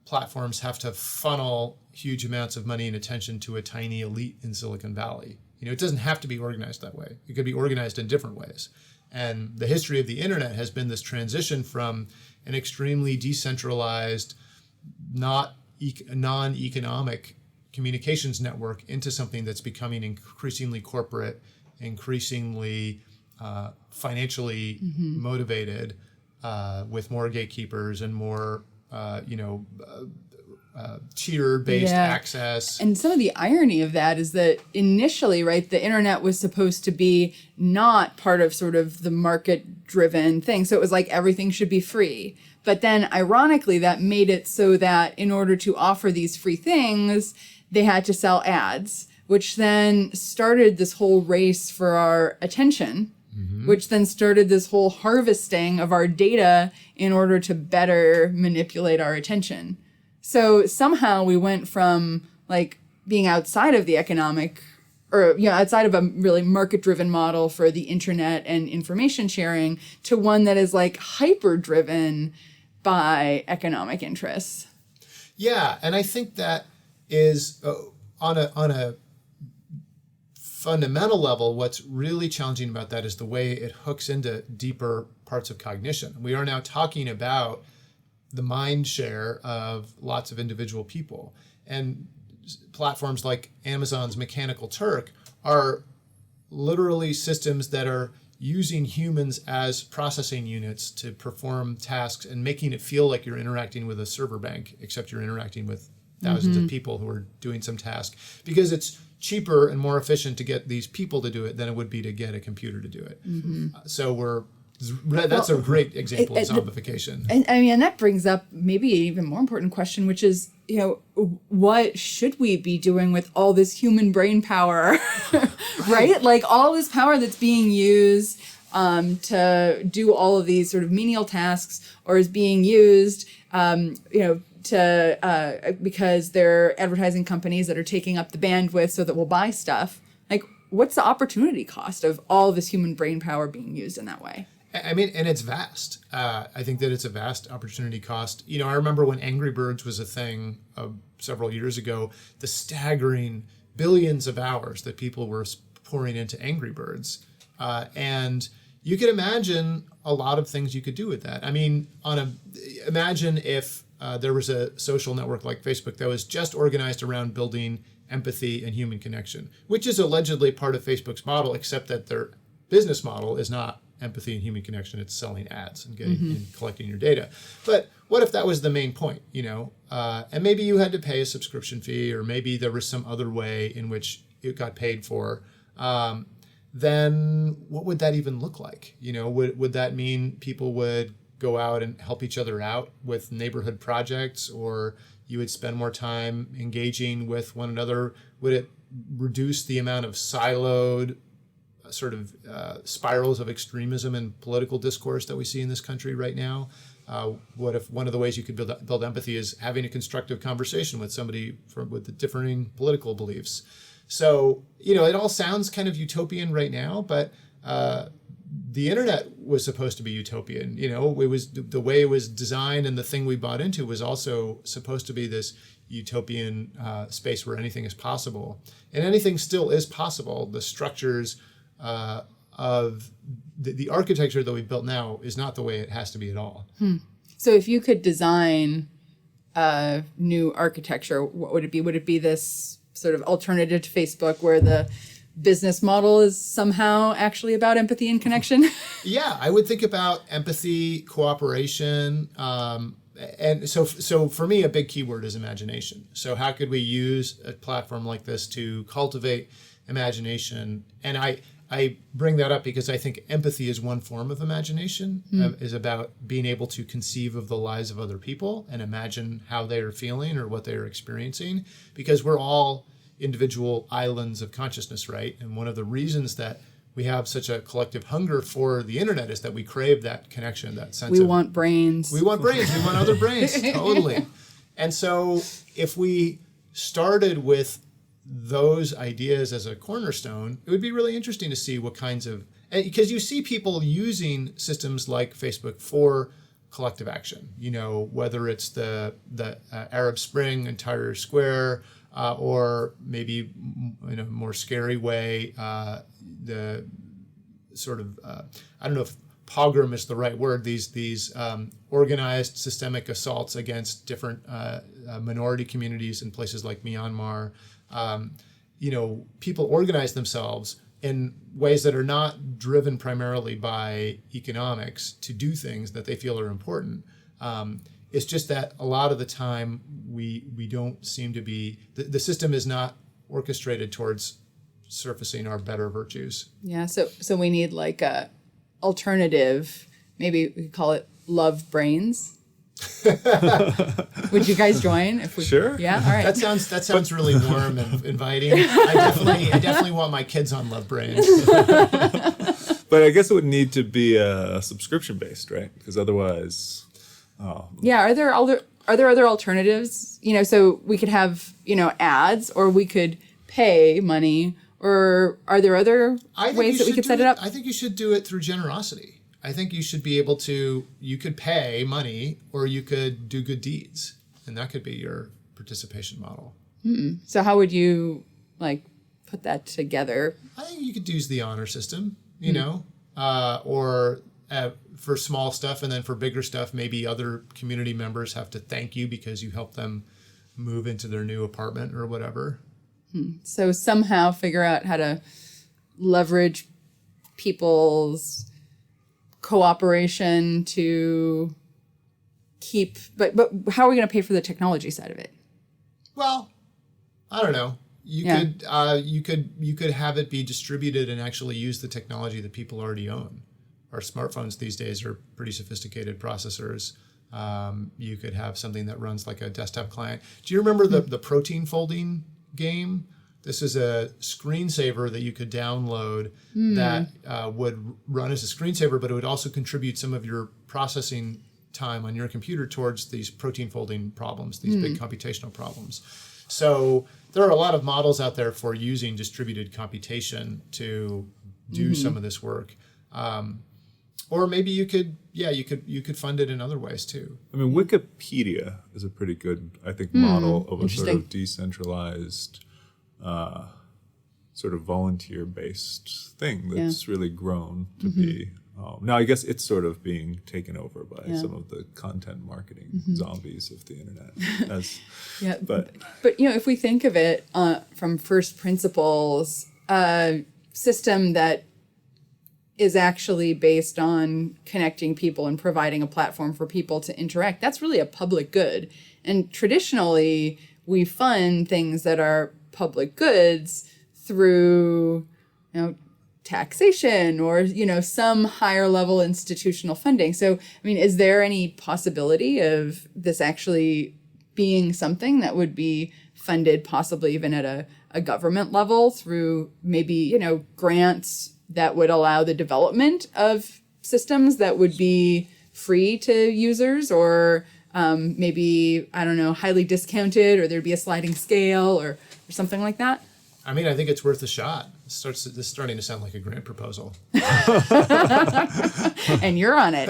D: platforms have to funnel huge amounts of money and attention to a tiny elite in Silicon Valley. It doesn't have to be organized that way. It could be organized in different ways. And the history of the internet has been this transition from an extremely decentralized, non-economic communications network into something that's becoming increasingly corporate, increasingly financially motivated, with more gatekeepers and more, tier-based access.
A: And some of the irony of that is that initially, right, the internet was supposed to be not part of sort of the market-driven thing. So it was like everything should be free. But then, ironically, that made it so that in order to offer these free things, they had to sell ads, which then started this whole race for our attention, which then started this whole harvesting of our data in order to better manipulate our attention. So somehow we went from like being outside of the economic or, outside of a really market-driven model for the internet and information sharing to one that is like hyper-driven by economic interests.
D: Yeah, and I think that is on a fundamental level, what's really challenging about that is the way it hooks into deeper parts of cognition. We are now talking about the mind share of lots of individual people. And platforms like Amazon's Mechanical Turk are literally systems that are using humans as processing units to perform tasks and making it feel like you're interacting with a server bank, except you're interacting with thousands of people who are doing some task, because it's cheaper and more efficient to get these people to do it than it would be to get a computer to do it. That's a great example of zombification.
A: And that brings up maybe an even more important question, which is, what should we be doing with all this human brain power, right? Like all this power that's being used to do all of these sort of menial tasks, or is being used, because they're advertising companies that are taking up the bandwidth so that we'll buy stuff. Like, what's the opportunity cost of all this human brain power being used in that way?
D: I mean, and it's vast. I think that it's a vast opportunity cost. I remember when Angry Birds was a thing several years ago, the staggering billions of hours that people were pouring into Angry Birds. And you can imagine a lot of things you could do with that. I mean, imagine if there was a social network like Facebook that was just organized around building empathy and human connection, which is allegedly part of Facebook's model, except that their business model is not empathy and human connection. It's selling ads and getting and collecting your data. But what if that was the main point, and maybe you had to pay a subscription fee, or maybe there was some other way in which it got paid for, then what would that even look like? Would that mean people would go out and help each other out with neighborhood projects, or you would spend more time engaging with one another? Would it reduce the amount of siloed sort of spirals of extremism and political discourse that we see in this country right now? What if one of the ways you could build empathy is having a constructive conversation with somebody with the differing political beliefs? So, it all sounds kind of utopian right now, but the internet was supposed to be utopian. It was the way it was designed, and the thing we bought into was also supposed to be this utopian space where anything is possible. And anything still is possible. The structures of the architecture that we've built now is not the way it has to be at all.
A: So if you could design a new architecture, what would it be? Would it be this sort of alternative to Facebook where the business model is somehow actually about empathy and connection?
D: Yeah, I would think about empathy, cooperation, and so for me, a big keyword is imagination. So how could we use a platform like this to cultivate imagination? And I bring that up because I think empathy is one form of imagination, is about being able to conceive of the lives of other people and imagine how they are feeling or what they are experiencing, because we're all individual islands of consciousness, right? And one of the reasons that we have such a collective hunger for the internet is that we crave that connection, that sense
A: We want brains.
D: We want brains. We want other brains. Totally. And so if we started with those ideas as a cornerstone, it would be really interesting to see what kinds of, because you see people using systems like Facebook for collective action, whether it's the Arab Spring and Tahrir Square, or maybe in a more scary way, the sort of, I don't know if pogrom is the right word, these organized systemic assaults against different minority communities in places like Myanmar. People organize themselves in ways that are not driven primarily by economics to do things that they feel are important. It's just that a lot of the time we don't seem to be, the system is not orchestrated towards surfacing our better virtues.
A: Yeah, so we need like a alternative, maybe we could call it love brains. Would you guys join? If we,
B: Sure.
A: Yeah. All right.
D: That sounds really warm and inviting. I definitely want my kids on Love Brains.
B: But I guess it would need to be subscription based, right? Because otherwise,
A: Yeah. Are there other alternatives? So we could have ads, or we could pay money, or are there other ways that we could set it up?
D: I think you should do it through generosity. I think you should be able to, you could pay money or you could do good deeds, and that could be your participation model.
A: So how would you put that together?
D: I think you could use the honor system, or for small stuff, and then for bigger stuff, maybe other community members have to thank you because you helped them move into their new apartment or whatever.
A: So somehow figure out how to leverage people's cooperation to keep, but how are we going to pay for the technology side of it?
D: Well, I don't know. You could have it be distributed and actually use the technology that people already own. Our smartphones these days are pretty sophisticated processors. You could have something that runs like a desktop client. Do you remember the protein folding game? This is a screensaver that you could download that would run as a screensaver, but it would also contribute some of your processing time on your computer towards these protein folding problems, these big computational problems. So there are a lot of models out there for using distributed computation to do some of this work. Or maybe you could fund it in other ways too.
B: I mean, Wikipedia is a pretty good, I think, model of a sort of decentralized, sort of volunteer-based thing that's really grown to be. Now, I guess it's sort of being taken over by some of the content marketing zombies of the internet. But
A: if we think of it from first principles, a system that is actually based on connecting people and providing a platform for people to interact, that's really a public good. And traditionally, we fund things that are public goods through, taxation or, some higher level institutional funding. So, I mean, is there any possibility of this actually being something that would be funded possibly even at a government level through maybe, grants that would allow the development of systems that would be free to users, or maybe, I don't know, highly discounted, or there'd be a sliding scale or something like that?
D: I mean, I think it's worth a shot. This is starting to sound like a grant proposal.
A: And you're on it.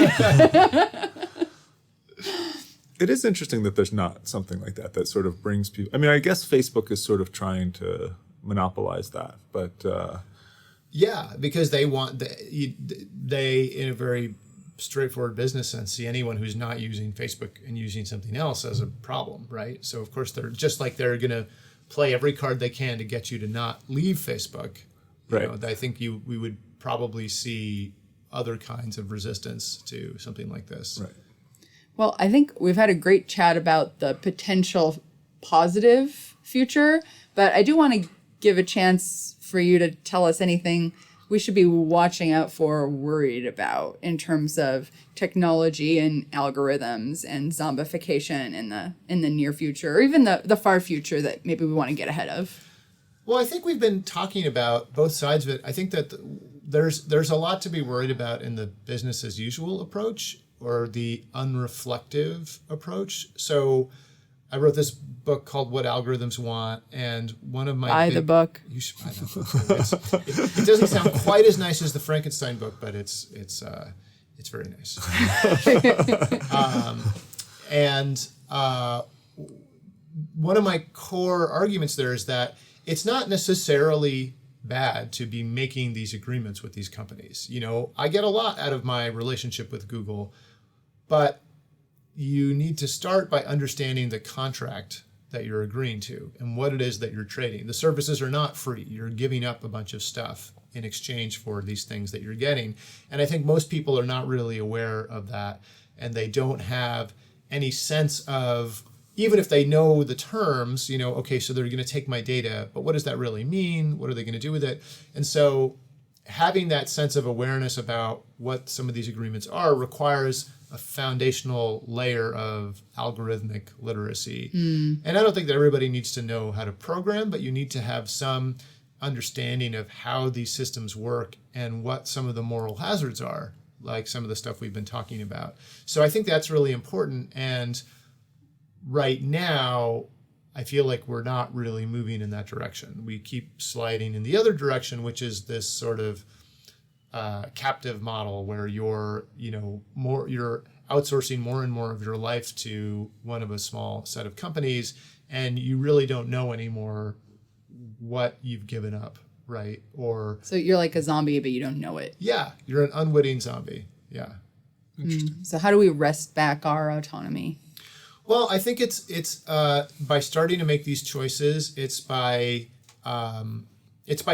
B: it is interesting that there's not something like that sort of brings people. I mean, I guess Facebook is sort of trying to monopolize that, but
D: yeah, because they want they in a very straightforward business sense see anyone who's not using Facebook and using something else as a problem, right? So of course they're going to play every card they can to get you to not leave Facebook.
B: Right.
D: I think we would probably see other kinds of resistance to something like this.
B: right.
A: Well, I think we've had a great chat about the potential positive future, but I do want to give a chance for you to tell us anything we should be watching out for or worried about in terms of technology and algorithms and zombification in the near future, or even the far future that maybe we want to get ahead of.
D: Well, I think we've been talking about both sides of it. I think that there's a lot to be worried about in the business as usual approach or the unreflective approach. So I wrote this book called What Algorithms Want, and one of my
A: Buy the book.
D: You should buy that book. It doesn't sound quite as nice as the Frankenstein book, but it's very nice. One of my core arguments there is that it's not necessarily bad to be making these agreements with these companies. You know, I get a lot out of my relationship with Google, but you need to start by understanding the contract that you're agreeing to and what it is that you're trading. The services are not free. You're giving up a bunch of stuff in exchange for these things that you're getting. And I think most people are not really aware of that, and they don't have any sense of, even if they know the terms, you know, okay, so they're going to take my data, but what does that really mean? What are they going to do with it? And so having that sense of awareness about what some of these agreements are requires a foundational layer of algorithmic literacy. And I don't think that everybody needs to know how to program, but you need to have some understanding of how these systems work and what some of the moral hazards are, like some of the stuff we've been talking about. So I think that's really important. And right now, I feel like we're not really moving in that direction. We keep sliding in the other direction, which is this sort of captive model where you're outsourcing more and more of your life to one of a small set of companies, and you really don't know anymore what you've given up, right? Or
A: So you're like a zombie, but you don't know it.
D: yeah, you're an unwitting zombie. Yeah.
A: So how do we wrest back our autonomy?
D: Well, I think it's by starting to make these choices. It's by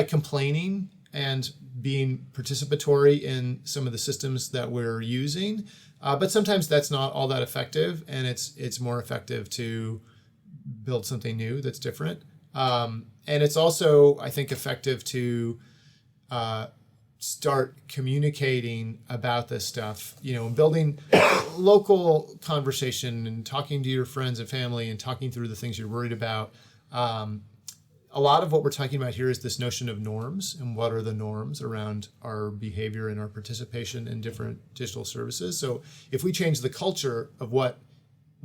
D: complaining and being participatory in some of the systems that we're using. But sometimes that's not all that effective, and it's more effective to build something new that's different. And it's also, I think, effective to start communicating about this stuff, you know, building local conversation and talking to your friends and family and talking through the things you're worried about. A lot of what we're talking about here is this notion of norms and what are the norms around our behavior and our participation in different digital services. So if we change the culture of what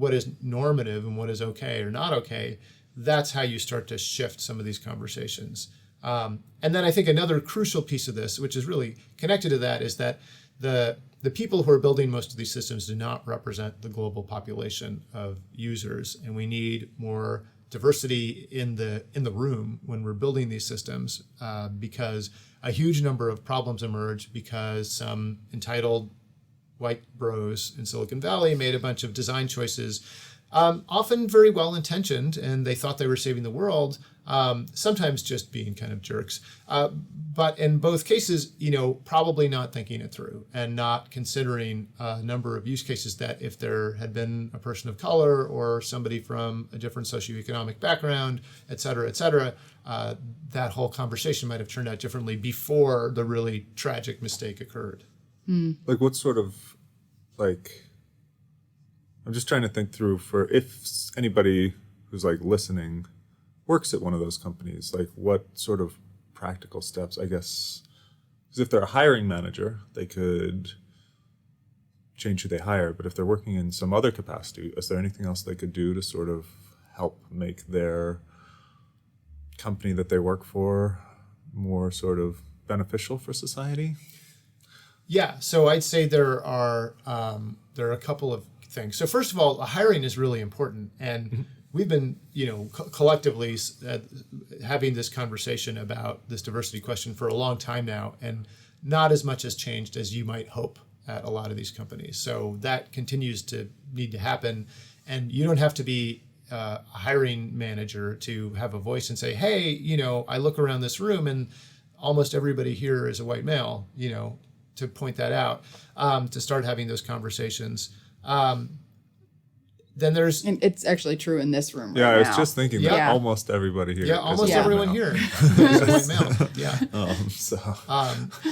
D: is normative and what is okay or not okay, that's how you start to shift some of these conversations. And then I think another crucial piece of this, which is really connected to that, is that the people who are building most of these systems do not represent the global population of users, and we need more diversity in the room when we're building these systems, because a huge number of problems emerge because some entitled white bros in Silicon Valley made a bunch of design choices, often very well intentioned, and they thought they were saving the world. Sometimes just being kind of jerks. But in both cases, you know, probably not thinking it through and not considering a number of use cases that if there had been a person of color or somebody from a different socioeconomic background, et cetera, that whole conversation might have turned out differently before the really tragic mistake occurred.
B: Like what sort of, like, I'm just trying to think through for if anybody who's like listening works at one of those companies, like what sort of practical steps, I guess, because if they're a hiring manager, they could change who they hire. But if they're working in some other capacity, is there anything else they could do to sort of help make their company that they work for more sort of beneficial for society?
D: Yeah, so I'd say there are a couple of things. So first of all, hiring is really important, and we've been, you know, collectively having this conversation about this diversity question for a long time now, and not as much has changed as you might hope at a lot of these companies. So that continues to need to happen, and you don't have to be a hiring manager to have a voice and say, hey, you know, I look around this room and almost everybody here is a white male, you know, to point that out, to start having those conversations. Then there's...
A: And it's actually true in this room right
B: Yeah, I was
A: now.
B: just thinking that almost everybody here.
D: Yeah, almost
B: is a white
D: everyone
B: male.
D: here is a white male. Yeah.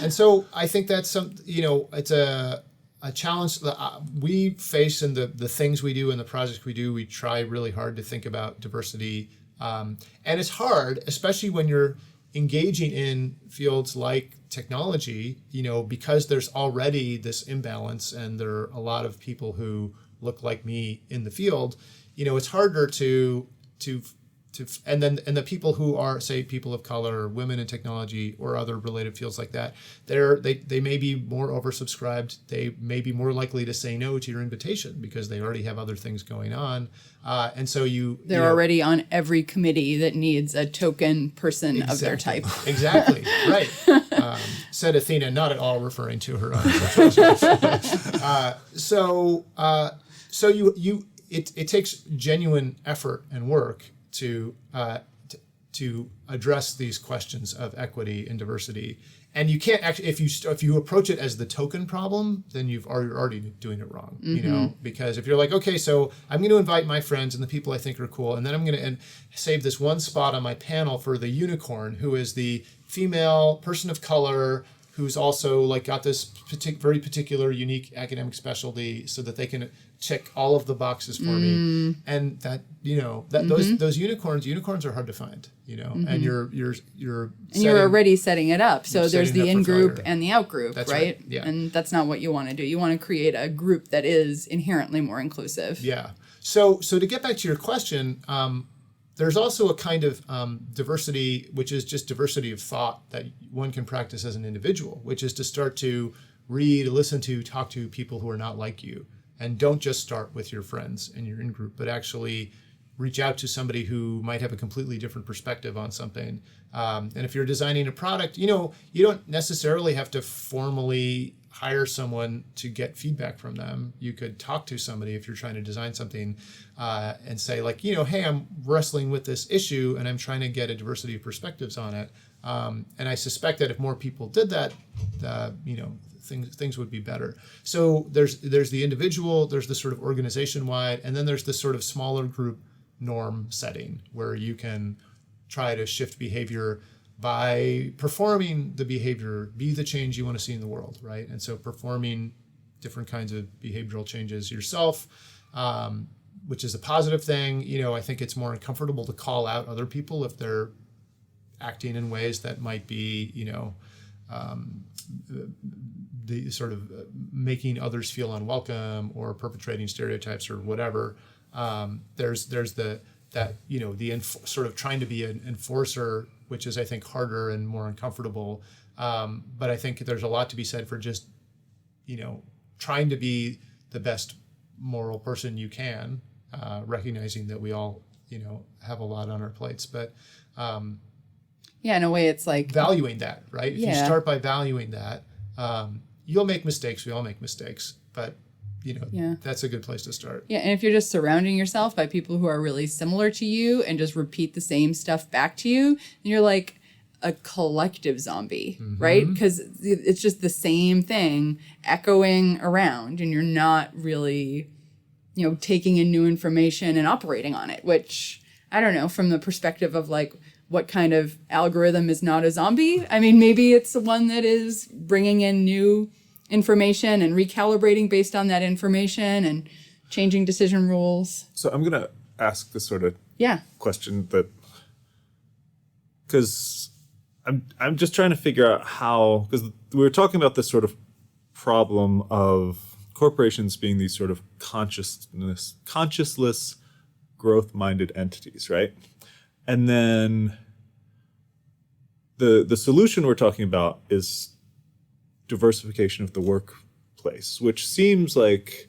D: And so I think that's it's a challenge that we face in the things we do and the projects we do. We try really hard to think about diversity. And it's hard, especially when you're engaging in fields like technology, you know, because there's already this imbalance and there are a lot of people who look like me in the field. it's harder to and the people who are, say, people of color or women in technology or other related fields like that, they may be more oversubscribed. They may be more likely to say no to your invitation because they already have other things going on. And so
A: they're already on every committee that needs a token person of their type.
D: Exactly. Right. Said Athena, not at all referring to her own. It takes genuine effort and work to address these questions of equity and diversity, and you can't actually, if you approach it as the token problem, then you're already doing it wrong. Because if you're like, okay, so I'm going to invite my friends and the people I think are cool, and then I'm going to save this one spot on my panel for the unicorn, who is the female person of color who's also like got this very particular unique academic specialty, so that they can check all of the boxes for me. And that those unicorns are hard to find, and you're
A: already setting it up. So there's the in group and the out group,
D: That's
A: right?
D: Yeah.
A: And that's not what you want to do. You want to create a group that is inherently more inclusive.
D: Yeah. So to get back to your question, there's also a kind of diversity, which is just diversity of thought that one can practice as an individual, which is to start to read, listen to, talk to people who are not like you. And don't just start with your friends and your in-group, but actually reach out to somebody who might have a completely different perspective on something. And if you're designing a product, you don't necessarily have to formally hire someone to get feedback from them. You could talk to somebody if you're trying to design something and say like, hey, I'm wrestling with this issue and I'm trying to get a diversity of perspectives on it. And I suspect that if more people did that, things would be better. So there's the individual, there's the sort of organization-wide, and then there's the sort of smaller group norm setting where you can try to shift behavior by performing the behavior, be the change you want to see in the world, right? And so performing different kinds of behavioral changes yourself, which is a positive thing. I think it's more uncomfortable to call out other people if they're acting in ways that might be, the sort of making others feel unwelcome or perpetrating stereotypes or whatever. There's the sort of trying to be an enforcer, which is, I think, harder and more uncomfortable. But I think there's a lot to be said for just, trying to be the best moral person you can, recognizing that we all, have a lot on our plates. But
A: in a way, it's like
D: valuing that, right? If you start by valuing that, you'll make mistakes. We all make mistakes, but that's a good place to start. Yeah,
A: and if you're just surrounding yourself by people who are really similar to you and just repeat the same stuff back to you, then you're like a collective zombie, right? Because it's just the same thing echoing around, and you're not really, taking in new information and operating on it, which, I don't know, from the perspective of like, what kind of algorithm is not a zombie? I mean, maybe it's the one that is bringing in new information and recalibrating based on that information and changing decision rules.
B: So I'm going to ask this sort of question because I'm just trying to figure out how, because we were talking about this sort of problem of corporations being these sort of consciousless, growth-minded entities, right? And then the solution we're talking about is diversification of the workplace, which seems like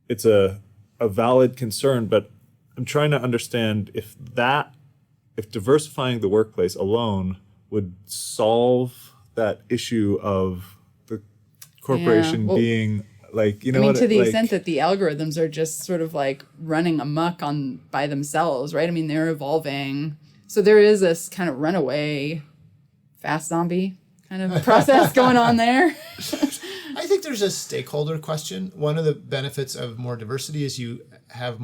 B: it's a valid concern, but I'm trying to understand if diversifying the workplace alone would solve that issue of the corporation being like,
A: to the extent that the algorithms are just sort of like running amok by themselves, right? I mean, they're evolving. So there is this kind of runaway fast zombie kind of process going on there.
D: I think there's a stakeholder question. One of the benefits of more diversity is you have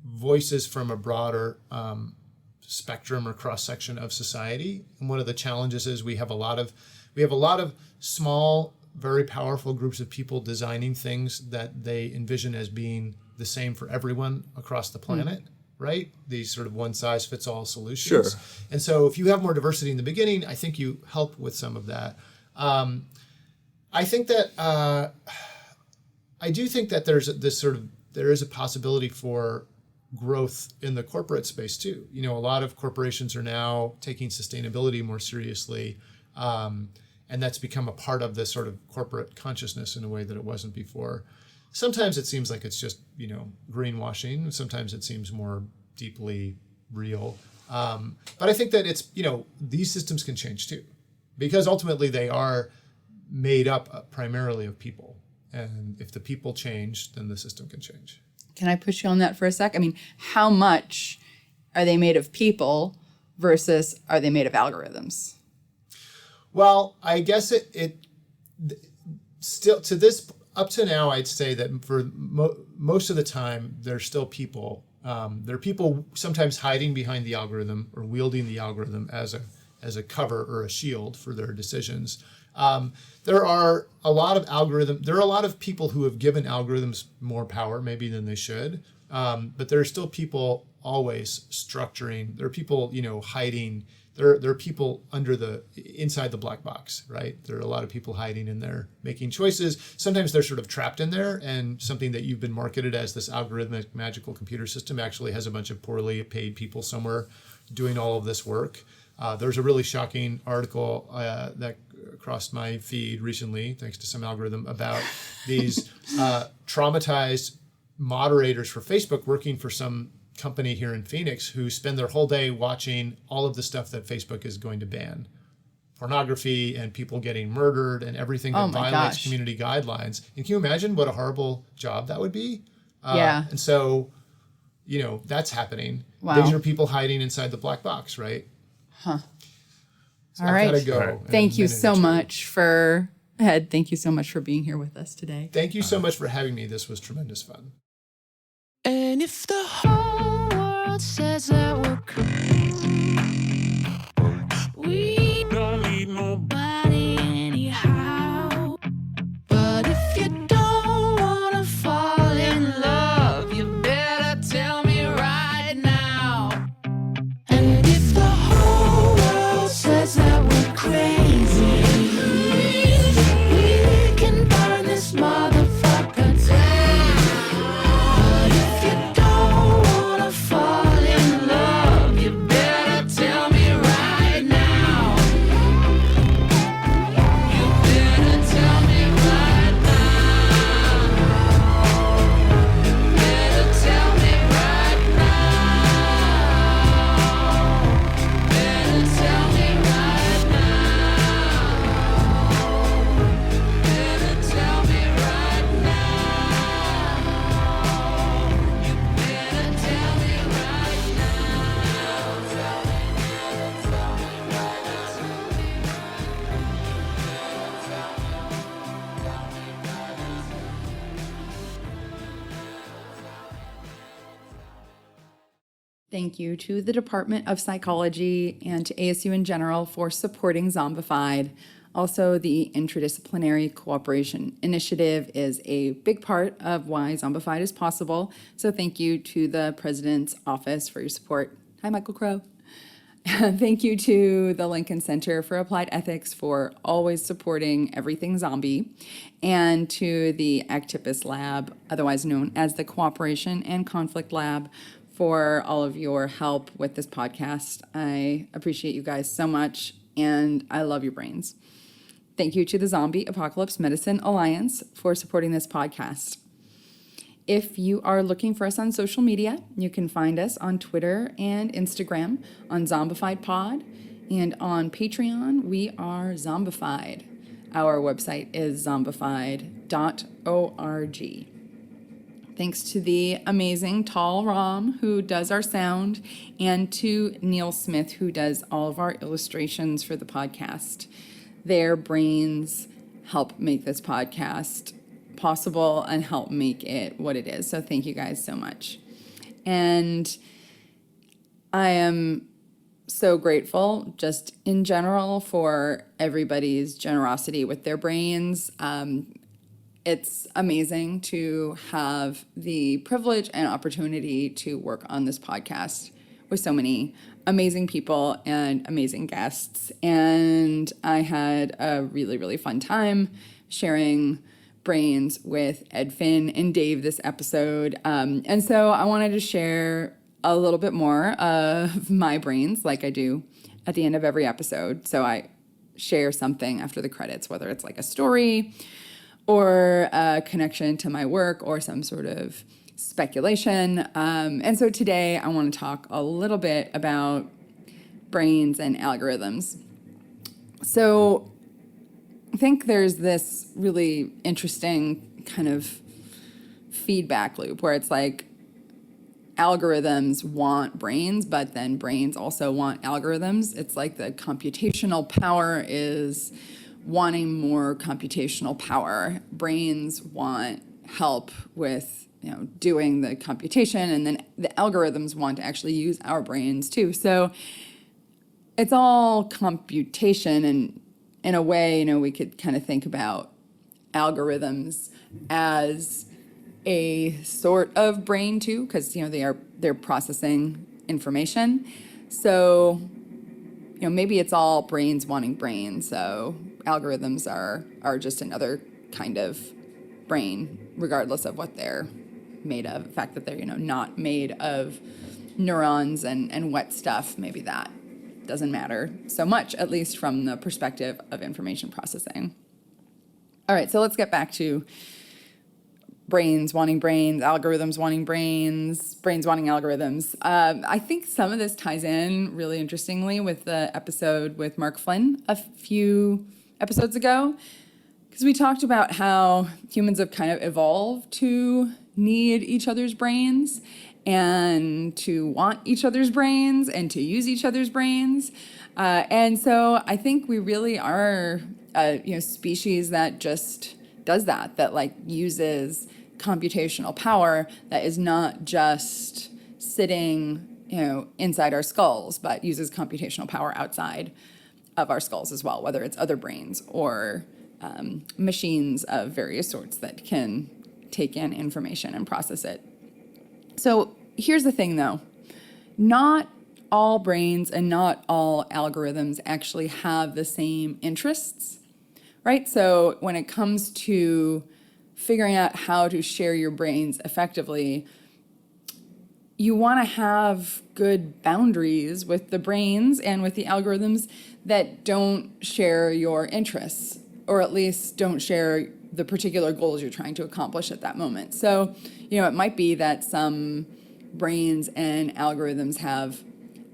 D: voices from a broader spectrum or cross section of society. And one of the challenges is we have a lot of small, very powerful groups of people designing things that they envision as being the same for everyone across the planet, right? These sort of one-size-fits-all solutions.
B: Sure.
D: And so if you have more diversity in the beginning, I think you help with some of that. I think that I do think that there's this sort of there is a possibility for growth in the corporate space too. You know, a lot of corporations are now taking sustainability more seriously, and that's become a part of the sort of corporate consciousness in a way that it wasn't before. Sometimes it seems like it's just, you know, greenwashing. Sometimes it seems more deeply real. But I think that it's, you know, these systems can change too, because ultimately they are made up primarily of people. And if the people change, then the system can change.
A: Can I push you on that for a sec? I mean, how much are they made of people versus are they made of algorithms?
D: Well, I guess it still to this up to now, I'd say that for most of the time, there's still people. There are people sometimes hiding behind the algorithm or wielding the algorithm as a cover or a shield for their decisions. There are a lot of people who have given algorithms more power maybe than they should, but there are still people always structuring. There are people, you know, hiding. There are people inside the black box, right? There are a lot of people hiding in there, making choices. Sometimes they're sort of trapped in there, and something that you've been marketed as this algorithmic magical computer system actually has a bunch of poorly paid people somewhere doing all of this work. There's a really shocking article that crossed my feed recently, thanks to some algorithm, about these traumatized moderators for Facebook working for some company here in Phoenix who spend their whole day watching all of the stuff that Facebook is going to ban. Pornography and people getting murdered and everything that violates community guidelines. And can you imagine what a horrible job that would be?
A: Yeah.
D: And so, you know, that's happening.
A: Wow.
D: These are people hiding inside the black box, right?
A: Huh.
D: So
A: All right.
D: Gotta go
A: Thank you so much for being here with us today.
D: Thank you so much for having me. This was tremendous fun.
C: And if the whole world says that we're crazy, we don't need nobody anyhow. But if you don't wanna fall in love, you better tell me right now. And if the whole world says that we're crazy, we can burn this motherfucker down.
A: Thank you to the Department of Psychology and to ASU in general for supporting Zombified. Also, the Interdisciplinary Cooperation Initiative is a big part of why Zombified is possible. So thank you to the President's Office for your support. Hi, Michael Crow. Thank you to the Lincoln Center for Applied Ethics for always supporting everything zombie, and to the Actipus Lab, otherwise known as the Cooperation and Conflict Lab, for all of your help with this podcast. I appreciate you guys so much, and I love your brains. Thank you to the Zombie Apocalypse Medicine Alliance for supporting this podcast. If you are looking for us on social media, you can find us on Twitter and Instagram on Zombified Pod, and on Patreon, we are Zombified. Our website is zombified.org. Thanks to the amazing Tall Rom, who does our sound, and to Neil Smith, who does all of our illustrations for the podcast. Their brains help make this podcast possible and help make it what it is. So thank you guys so much. And I am so grateful just in general for everybody's generosity with their brains. It's amazing to have the privilege and opportunity to work on this podcast with so many amazing people and amazing guests. And I had a really, really fun time sharing brains with Ed Finn and Dave this episode. And so I wanted to share a little bit more of my brains like I do at the end of every episode. So I share something after the credits, whether it's like a story or a connection to my work or some sort of speculation. And so today I want to talk a little bit about brains and algorithms. So I think there's this really interesting kind of feedback loop where it's like algorithms want brains, but then brains also want algorithms. It's like the computational power is wanting more computational power. Brains want help with, doing the computation, and then the algorithms want to actually use our brains too. So it's all computation, and in a way, we could kind of think about algorithms as a sort of brain too, because they're processing information. So maybe it's all brains wanting brains. So algorithms are just another kind of brain, regardless of what they're made of. The fact that they're not made of neurons and wet stuff, maybe that doesn't matter so much, at least from the perspective of information processing. All right, so let's get back to brains wanting brains, algorithms wanting brains, brains wanting algorithms. I think some of this ties in really interestingly with the episode with Mark Flynn a few episodes ago, because we talked about how humans have kind of evolved to need each other's brains and to want each other's brains and to use each other's brains. And so I think we really are a species that just does that like uses computational power that is not just sitting inside our skulls, but uses computational power outside of our skulls as well, whether it's other brains or machines of various sorts that can take in information and process it. So here's the thing though, not all brains and not all algorithms actually have the same interests, right? So when it comes to figuring out how to share your brains effectively, you want to have good boundaries with the brains and with the algorithms that don't share your interests, or at least don't share the particular goals you're trying to accomplish at that moment. So, it might be that some brains and algorithms have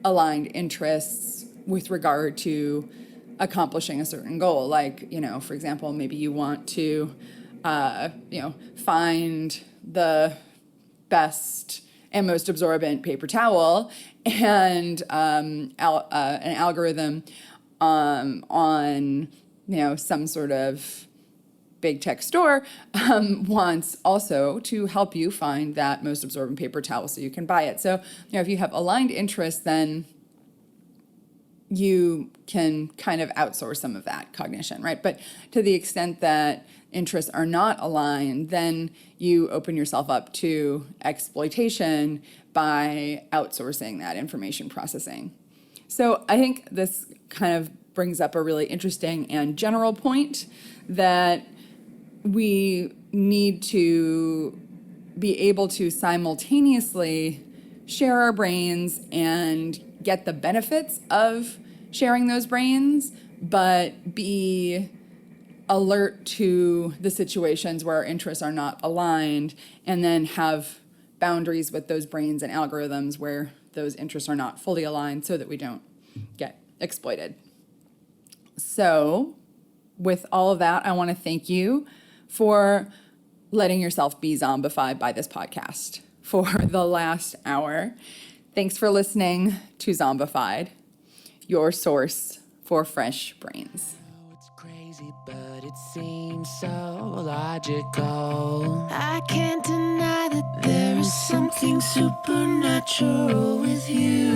A: aligned interests with regard to accomplishing a certain goal. Like, for example, maybe you want to, find the best and most absorbent paper towel, and an algorithm on some sort of big tech store wants also to help you find that most absorbent paper towel so you can buy it. So if you have aligned interests, then you can kind of outsource some of that cognition, right? But to the extent that interests are not aligned, then you open yourself up to exploitation by outsourcing that information processing. So I think this kind of brings up a really interesting and general point that we need to be able to simultaneously share our brains and get the benefits of sharing those brains, but be alert to the situations where our interests are not aligned, and then have boundaries with those brains and algorithms where those interests are not fully aligned so that we don't get exploited. So with all of that, I want to thank you for letting yourself be zombified by this podcast for the last hour. Thanks for listening to Zombified, your source for fresh brains.
C: It's crazy, but it seems so logical. I can't deny that there is something supernatural with you.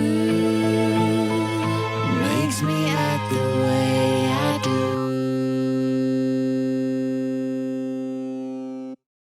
C: Makes me act the